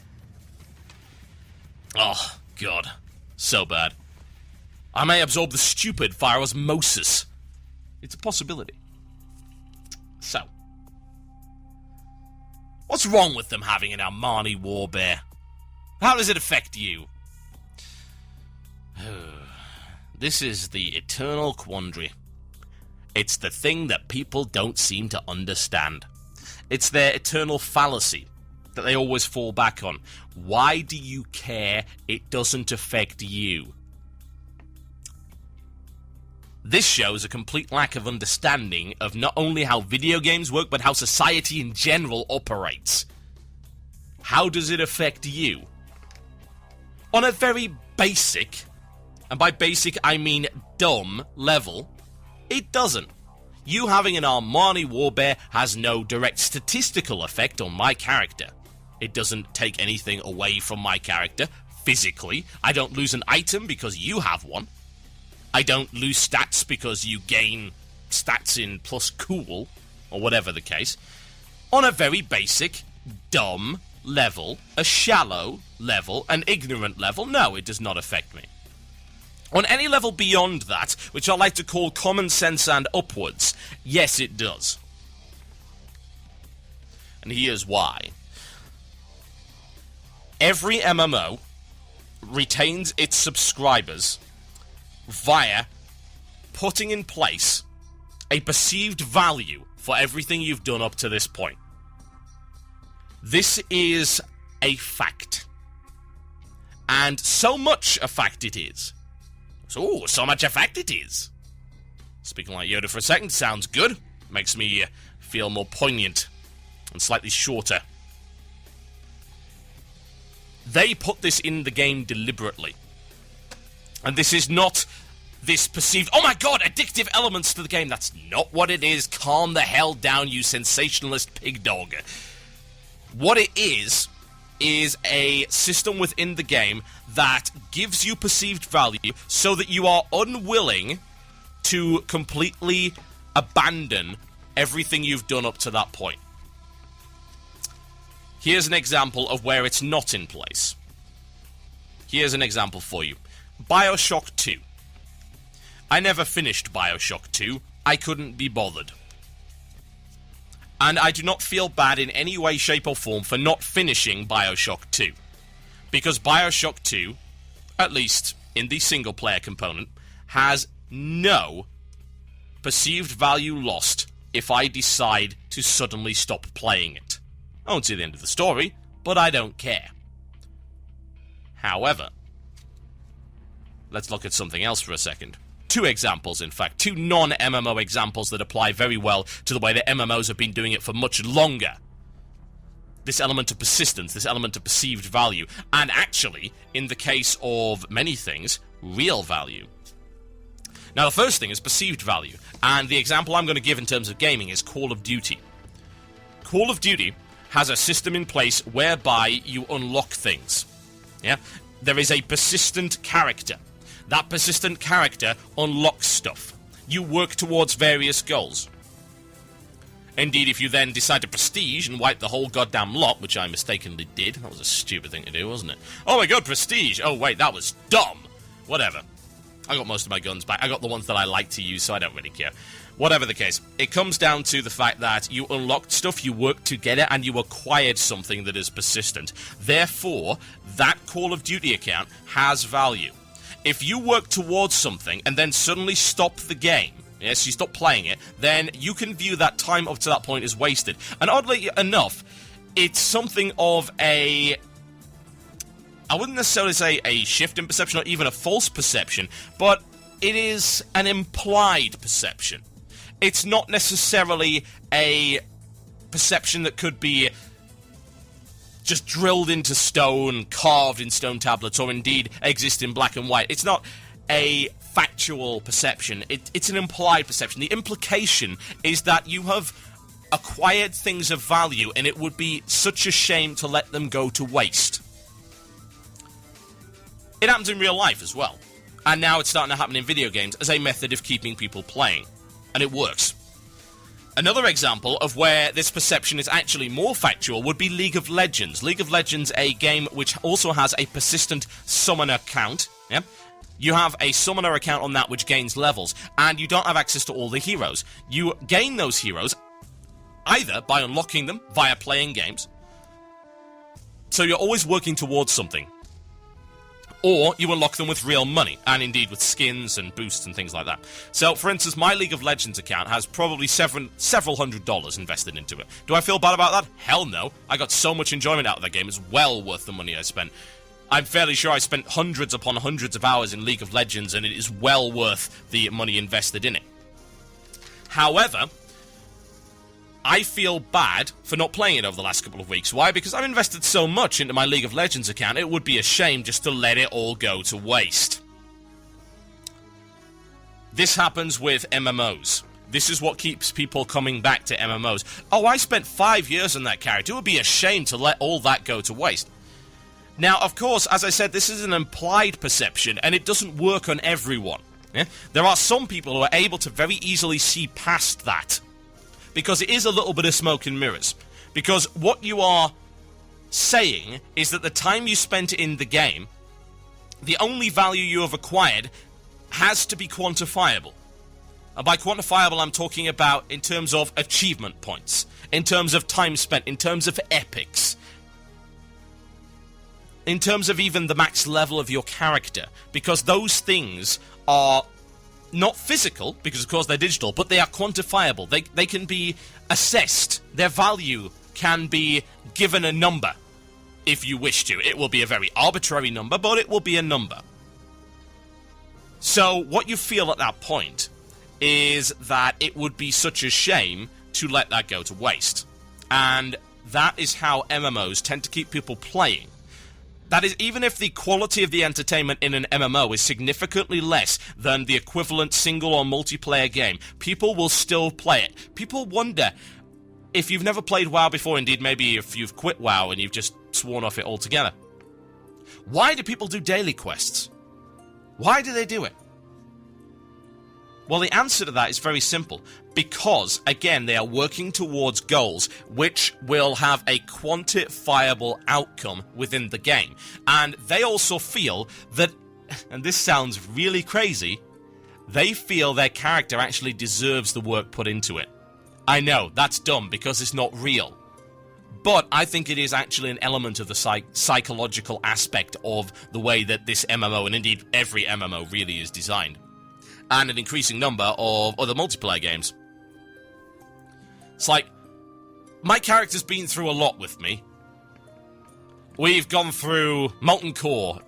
Oh, God. So bad. I may absorb the stupid via osmosis. It's a possibility. So, what's wrong with them having an Amani Warbear? How does it affect you? This is the eternal quandary. It's the thing that people don't seem to understand. It's their eternal fallacy that they always fall back on. Why do you care? It doesn't affect you. This shows a complete lack of understanding of not only how video games work, but how society in general operates. How does it affect you? On a very basic, and by basic I mean dumb, level, it doesn't. You having an Amani Warbear has no direct statistical effect on my character. It doesn't take anything away from my character, physically. I don't lose an item because you have one. I don't lose stats because you gain stats in plus cool, or whatever the case. On a very basic, dumb level, a shallow level, an ignorant level, no, it does not affect me. On any level beyond that, which I like to call common sense and upwards, yes, it does. And here's why. Every MMO retains its subscribers via putting in place a perceived value for everything you've done up to this point. This is a fact. And so much a fact it is. So much a fact it is. Speaking like Yoda for a second sounds good. Makes me feel more poignant and slightly shorter. They put this in the game deliberately. And this is not this perceived, oh my god, addictive elements to the game. That's not what it is. Calm the hell down, you sensationalist pig dog. What it is a system within the game that gives you perceived value so that you are unwilling to completely abandon everything you've done up to that point. Here's an example of where it's not in place. Here's an example for you. BioShock 2. I never finished BioShock 2. I couldn't be bothered. And I do not feel bad in any way, shape, or form for not finishing BioShock 2. Because BioShock 2, at least in the single-player component, has no perceived value lost if I decide to suddenly stop playing it. I won't see the end of the story, but I don't care. However, let's look at something else for a second. Two examples, in fact. Two non-MMO examples that apply very well to the way that MMOs have been doing it for much longer. This element of persistence, this element of perceived value, and actually, in the case of many things, real value. Now, the first thing is perceived value, and the example I'm going to give in terms of gaming is Call of Duty. Call of Duty has a system in place whereby you unlock things. Yeah? There is a persistent character. That persistent character unlocks stuff. You work towards various goals. Indeed, if you then decide to prestige and wipe the whole goddamn lot, which I mistakenly did, that was a stupid thing to do, wasn't it? Oh my god, prestige! Oh wait, that was dumb! Whatever. I got most of my guns back. I got the ones that I like to use, so I don't really care. Whatever the case, it comes down to the fact that you unlocked stuff, you worked to get it, and you acquired something that is persistent. Therefore, that Call of Duty account has value. If you work towards something and then suddenly stop the game, yes, you stop playing it, then you can view that time up to that point as wasted. And oddly enough, it's something of a... I wouldn't necessarily say a shift in perception or even a false perception, but it is an implied perception. It's not necessarily a perception that could be just drilled into stone, carved in stone tablets, or indeed exist in black and white. It's not a factual perception. It's an implied perception. The implication is that you have acquired things of value, and it would be such a shame to let them go to waste. It happens in real life as well. And now it's starting to happen in video games as a method of keeping people playing. And it works. Another example of where this perception is actually more factual would be League of Legends. League of Legends, a game which also has a persistent summoner count. Yeah? You have a summoner account on that which gains levels, and you don't have access to all the heroes. You gain those heroes either by unlocking them via playing games, so you're always working towards something, or you unlock them with real money, and indeed with skins and boosts and things like that. So, for instance, my League of Legends account has probably several $100s invested into it. Do I feel bad about that? Hell no. I got so much enjoyment out of that game, it's well worth the money I spent. I'm fairly sure I spent hundreds upon hundreds of hours in League of Legends, and it is well worth the money invested in it. However, I feel bad for not playing it over the last couple of weeks. Why? Because I've invested so much into my League of Legends account, it would be a shame just to let it all go to waste. This happens with MMOs. This is what keeps people coming back to MMOs. Oh, I spent 5 years on that character. It would be a shame to let all that go to waste. Now, of course, as I said, this is an implied perception, and it doesn't work on everyone. Yeah? There are some people who are able to very easily see past that, because it is a little bit of smoke and mirrors. Because what you are saying is that the time you spent in the game, the only value you have acquired has to be quantifiable. And by quantifiable, I'm talking about in terms of achievement points, in terms of time spent, in terms of epics, in terms of even the max level of your character. Because those things are not physical, because of course they're digital, but they are quantifiable. They can be assessed. Their value can be given a number, if you wish to. It will be a very arbitrary number, but it will be a number. So what you feel at that point is that it would be such a shame to let that go to waste. And that is how MMOs tend to keep people playing. That is, even if the quality of the entertainment in an MMO is significantly less than the equivalent single or multiplayer game, people will still play it. People wonder, if you've never played WoW before, indeed maybe if you've quit WoW and you've just sworn off it altogether, why do people do daily quests? Why do they do it? Well, the answer to that is very simple. Because, again, they are working towards goals which will have a quantifiable outcome within the game. And they also feel that, and this sounds really crazy, they feel their character actually deserves the work put into it. I know, that's dumb because it's not real. But I think it is actually an element of the psychological aspect of the way that this MMO, and indeed every MMO really is designed. And an increasing number of other multiplayer games. It's like, my character's been through a lot with me. We've gone through Molten Core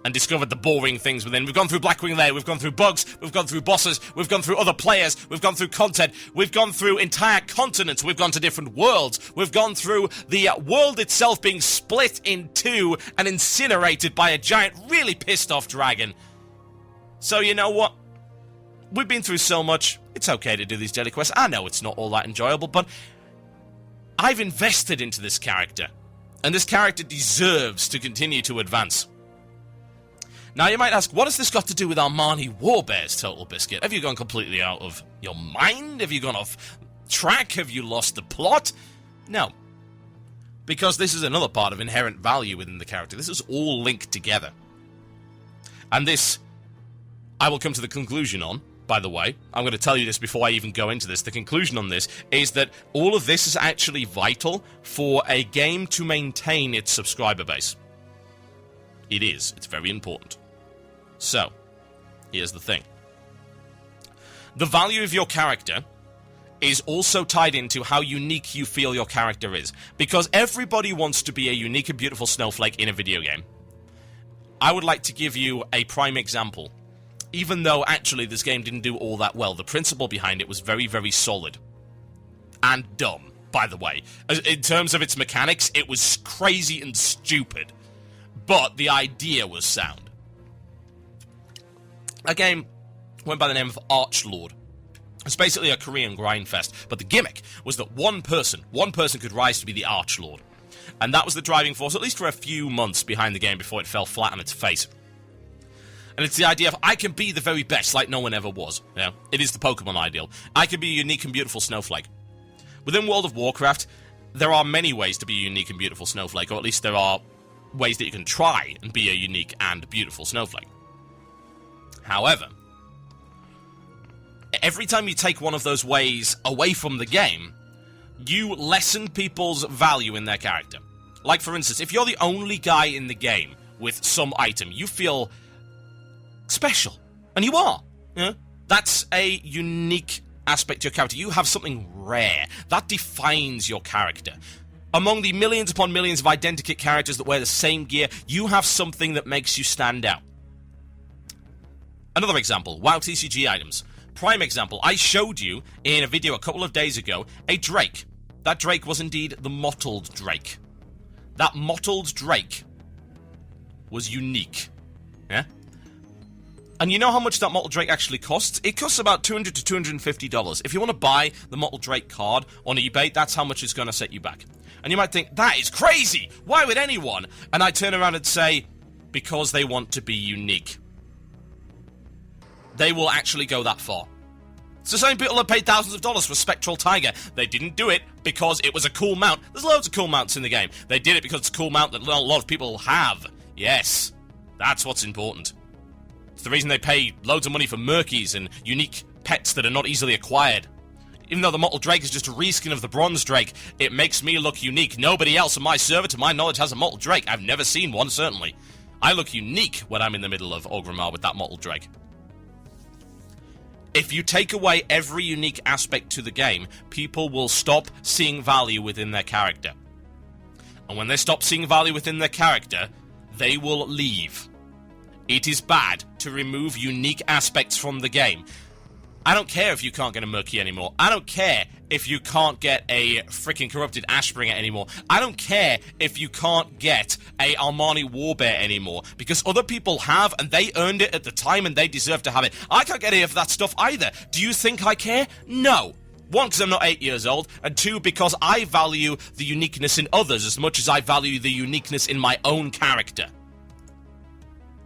and discovered the boring things within. We've gone through Blackwing Lair, we've gone through bugs, we've gone through bosses, we've gone through other players, we've gone through content, we've gone through entire continents, we've gone to different worlds, we've gone through the world itself being split in two and incinerated by a giant, really pissed off dragon. So you know what? We've been through so much, it's okay to do these daily quests. I know it's not all that enjoyable, but I've invested into this character, and this character deserves to continue to advance. Now, you might ask, what has this got to do with Amani Warbear's TotalBiscuit? Have you gone completely out of your mind? Have you gone off track? Have you lost the plot? No. Because this is another part of inherent value within the character. This is all linked together. And this, I will come to the conclusion on, by the way. I'm going to tell you this before I even go into this. The conclusion on this is that all of this is actually vital for a game to maintain its subscriber base. It is. It's very important. So, here's the thing. The value of your character is also tied into how unique you feel your character is. Because everybody wants to be a unique and beautiful snowflake in a video game. I would like to give you a prime example. Even though, actually, this game didn't do all that well, the principle behind it was very, very solid. And dumb, by the way. In terms of its mechanics, it was crazy and stupid. But the idea was sound. A game went by the name of Archlord. It's basically a Korean grindfest, but the gimmick was that one person could rise to be the Archlord. And that was the driving force, at least for a few months behind the game before it fell flat on its face. And it's the idea of, I can be the very best like no one ever was. Yeah, it is the Pokemon ideal. I can be a unique and beautiful snowflake. Within World of Warcraft, there are many ways to be a unique and beautiful snowflake, or at least there are ways that you can try and be a unique and beautiful snowflake. However, every time you take one of those ways away from the game, you lessen people's value in their character. Like, for instance, if you're the only guy in the game with some item, you feel special. And you are. Yeah? That's a unique aspect to your character. You have something rare. That defines your character. Among the millions upon millions of identikit characters that wear the same gear, you have something that makes you stand out. Another example, WoW TCG items. Prime example, I showed you in a video a couple of days ago a Drake. That Drake was indeed the mottled Drake. That mottled Drake was unique. Yeah? And you know how much that mottled Drake actually costs? It costs about $200 to $250. If you want to buy the mottled Drake card on eBay, that's how much it's going to set you back. And you might think, that is crazy! Why would anyone? And I turn around and say, because they want to be unique. They will actually go that far. It's the same people that paid thousands of dollars for Spectral Tiger. They didn't do it because it was a cool mount. There's loads of cool mounts in the game. They did it because it's a cool mount that a lot of people have. Yes, that's what's important. It's the reason they pay loads of money for Murkies and unique pets that are not easily acquired. Even though the Mottled Drake is just a reskin of the Bronze Drake, it makes me look unique. Nobody else on my server, to my knowledge, has a Mottled Drake. I've never seen one, certainly. I look unique when I'm in the middle of Orgrimmar with that Mottled Drake. If you take away every unique aspect to the game, people will stop seeing value within their character. And when they stop seeing value within their character, they will leave. It is bad to remove unique aspects from the game. I don't care if you can't get a Murky anymore. I don't care if you can't get a freaking corrupted Ashbringer anymore. I don't care if you can't get a Amani Warbear anymore. Because other people have, and they earned it at the time, and they deserve to have it. I can't get any of that stuff either. Do you think I care? No. One, because I'm not 8 years old, and two, because I value the uniqueness in others as much as I value the uniqueness in my own character.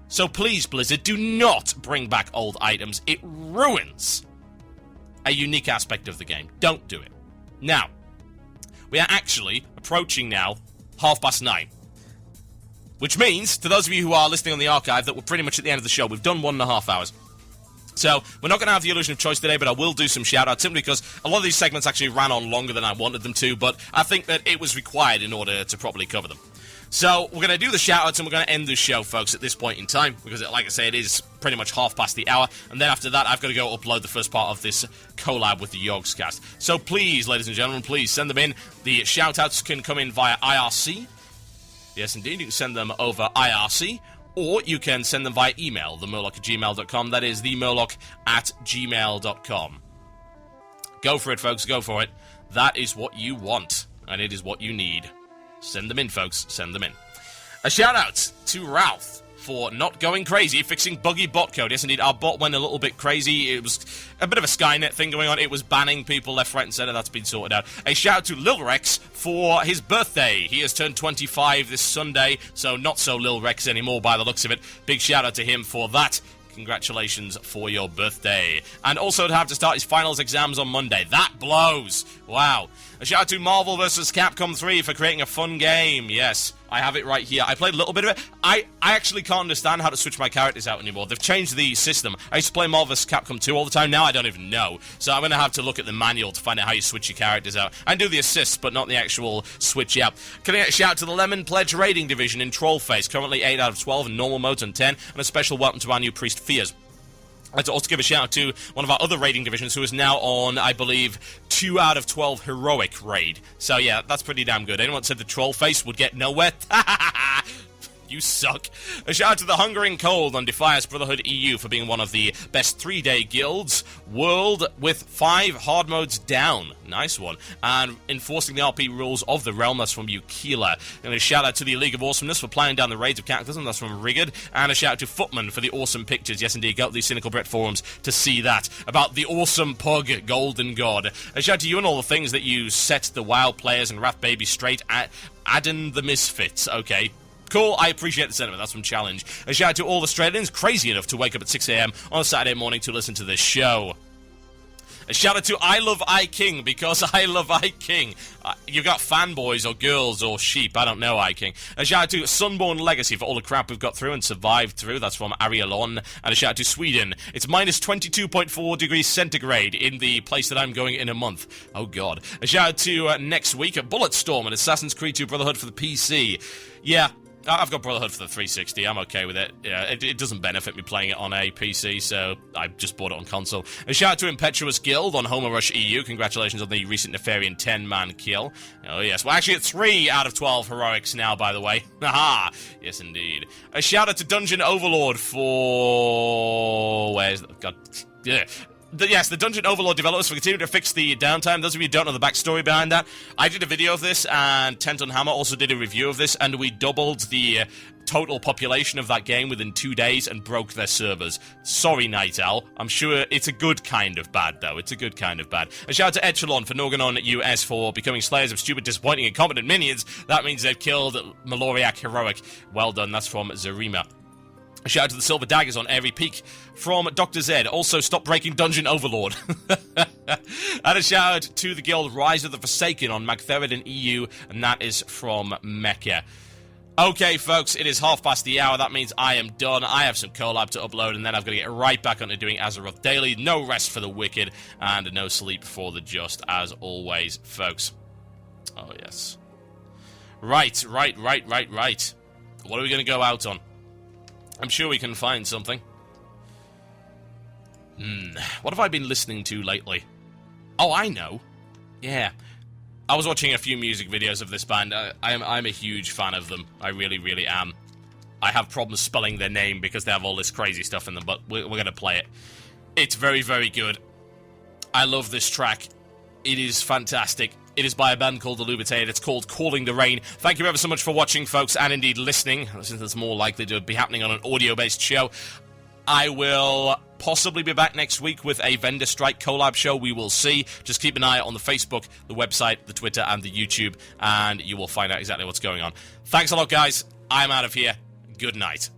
So please, Blizzard, do not bring back old items. It ruins a unique aspect of the game. Don't do it. Now, we are actually approaching now 9:30. Which means, to those of you who are listening on the archive, that we're pretty much at the end of the show. We've done 1.5 hours. So, we're not going to have the illusion of choice today, but I will do some shout-outs, simply because a lot of these segments actually ran on longer than I wanted them to, but I think that it was required in order to properly cover them. So, we're going to do the shout-outs, and we're going to end the show, folks, at this point in time, because, like I say, it is pretty much 9:30, and then after that, I've got to go upload the first part of this collab with the Yogscast. So please, ladies and gentlemen, please send them in. The shout-outs can come in via IRC. Yes, indeed, you can send them over IRC, or you can send them via email, themurloc@gmail.com. That is themurloc@gmail.com. Go for it, folks, go for it. That is what you want, and it is what you need. Send them in, folks. Send them in. A shout-out to Ralph for not going crazy, fixing buggy bot code. Yes, indeed, our bot went a little bit crazy. It was a bit of a Skynet thing going on. It was banning people left, right, and center. That's been sorted out. A shout-out to Lil Rex for his birthday. He has turned 25 this Sunday, so not so Lil Rex anymore by the looks of it. Big shout-out to him for that. Congratulations for your birthday. And also to have to start his finals exams on Monday. That blows. Wow. A shout out to Marvel vs. Capcom 3 for creating a fun game. Yes, I have it right here. I played a little bit of it. I actually can't understand how to switch my characters out anymore. They've changed the system. I used to play Marvel vs. Capcom 2 all the time. Now I don't even know. So I'm going to have to look at the manual to find out how you switch your characters out. I do the assists, but not the actual switch out. Can I get a shout out to the Lemon Pledge Raiding Division in Trollface. Currently 8 out of 12 in normal modes and 10. And a special welcome to our new Priest Fears. I'd like to also give a shout out to one of our other raiding divisions who is now on, I believe, 2 out of 12 heroic raid. So yeah, that's pretty damn good. Anyone said the troll face would get nowhere? You suck. A shout out to the Hungering Cold on Defiance Brotherhood EU for being one of the best 3-day guilds. World with 5 hard modes down. Nice one. And enforcing the RP rules of the realm. That's from Ukila. And a shout out to the League of Awesomeness for planning down the raids of Cataclysm. That's from Rigid. And a shout out to Footman for the awesome pictures. Yes, indeed. Go to the Cynical Brett forums to see that. About the awesome pug, Golden God. A shout out to you and all the things that you set the WoW players and Wrath Baby straight at Addin the Misfits. Okay. Cool, I appreciate the sentiment. That's from Challenge. A shout out to all the Australians crazy enough to wake up at 6 a.m. on a Saturday morning to listen to this show. A shout out to I Love I King, because I love I King. You've got fanboys or girls or sheep, I don't know, I King. A shout out to Sunborn Legacy for all the crap we've got through and survived through. That's from Arielon. And a shout out to Sweden. It's minus 22.4 degrees centigrade in the place that I'm going in a month. Oh god. A shout out to next week, a Bulletstorm and Assassin's Creed 2 Brotherhood for the PC. Yeah. I've got Brotherhood for the 360, I'm okay with it. Yeah, it doesn't benefit me playing it on a PC, so I just bought it on console. A shout out to Impetuous Guild on Homer Rush EU, congratulations on the recent Nefarian 10-man kill. Oh yes, well actually it's 3 out of 12 heroics now, by the way. Haha, yes indeed. A shout out to Dungeon Overlord for... where's... god... yeah. Yes, the Dungeon Overlord developers for continuing to fix the downtime. Those of you who don't know the backstory behind that, I did a video of this, and Tent on Hammer also did a review of this, and we doubled the total population of that game within 2 days and broke their servers. Sorry, Night Owl. I'm sure it's a good kind of bad, though. It's a good kind of bad. A shout out to Echelon for Norganon US for becoming slayers of stupid, disappointing, incompetent minions. That means they've killed Maloriak Heroic. Well done. That's from Zarima. A shout out to the Silver Daggers on Airy Peak from Dr. Z. Also, stop breaking Dungeon Overlord. And a shout out to the guild Rise of the Forsaken on Magtheridon EU, and that is from Mecca. Okay, folks, it is 1/2 the hour. That means I am done. I have some collab to upload, and then I've got to get right back onto doing Azeroth Daily. No rest for the wicked, and no sleep for the just, as always, folks. Oh, yes. Right. What are we going to go out on? I'm sure we can find something. What have I been listening to lately? Oh, I know. Yeah. I was watching a few music videos of this band. I'm a huge fan of them. I really, really am. I have problems spelling their name because they have all this crazy stuff in them, but we're going to play it. It's very, very good. I love this track. It is fantastic. It is by a band called Eluveitie, and it's called Calling the Rain. Thank you ever so much for watching, folks, and indeed listening, since it's more likely to be happening on an audio-based show. I will possibly be back next week with a Vendor Strike collab show. We will see. Just keep an eye on the Facebook, the website, the Twitter, and the YouTube, and you will find out exactly what's going on. Thanks a lot, guys. I'm out of here. Good night.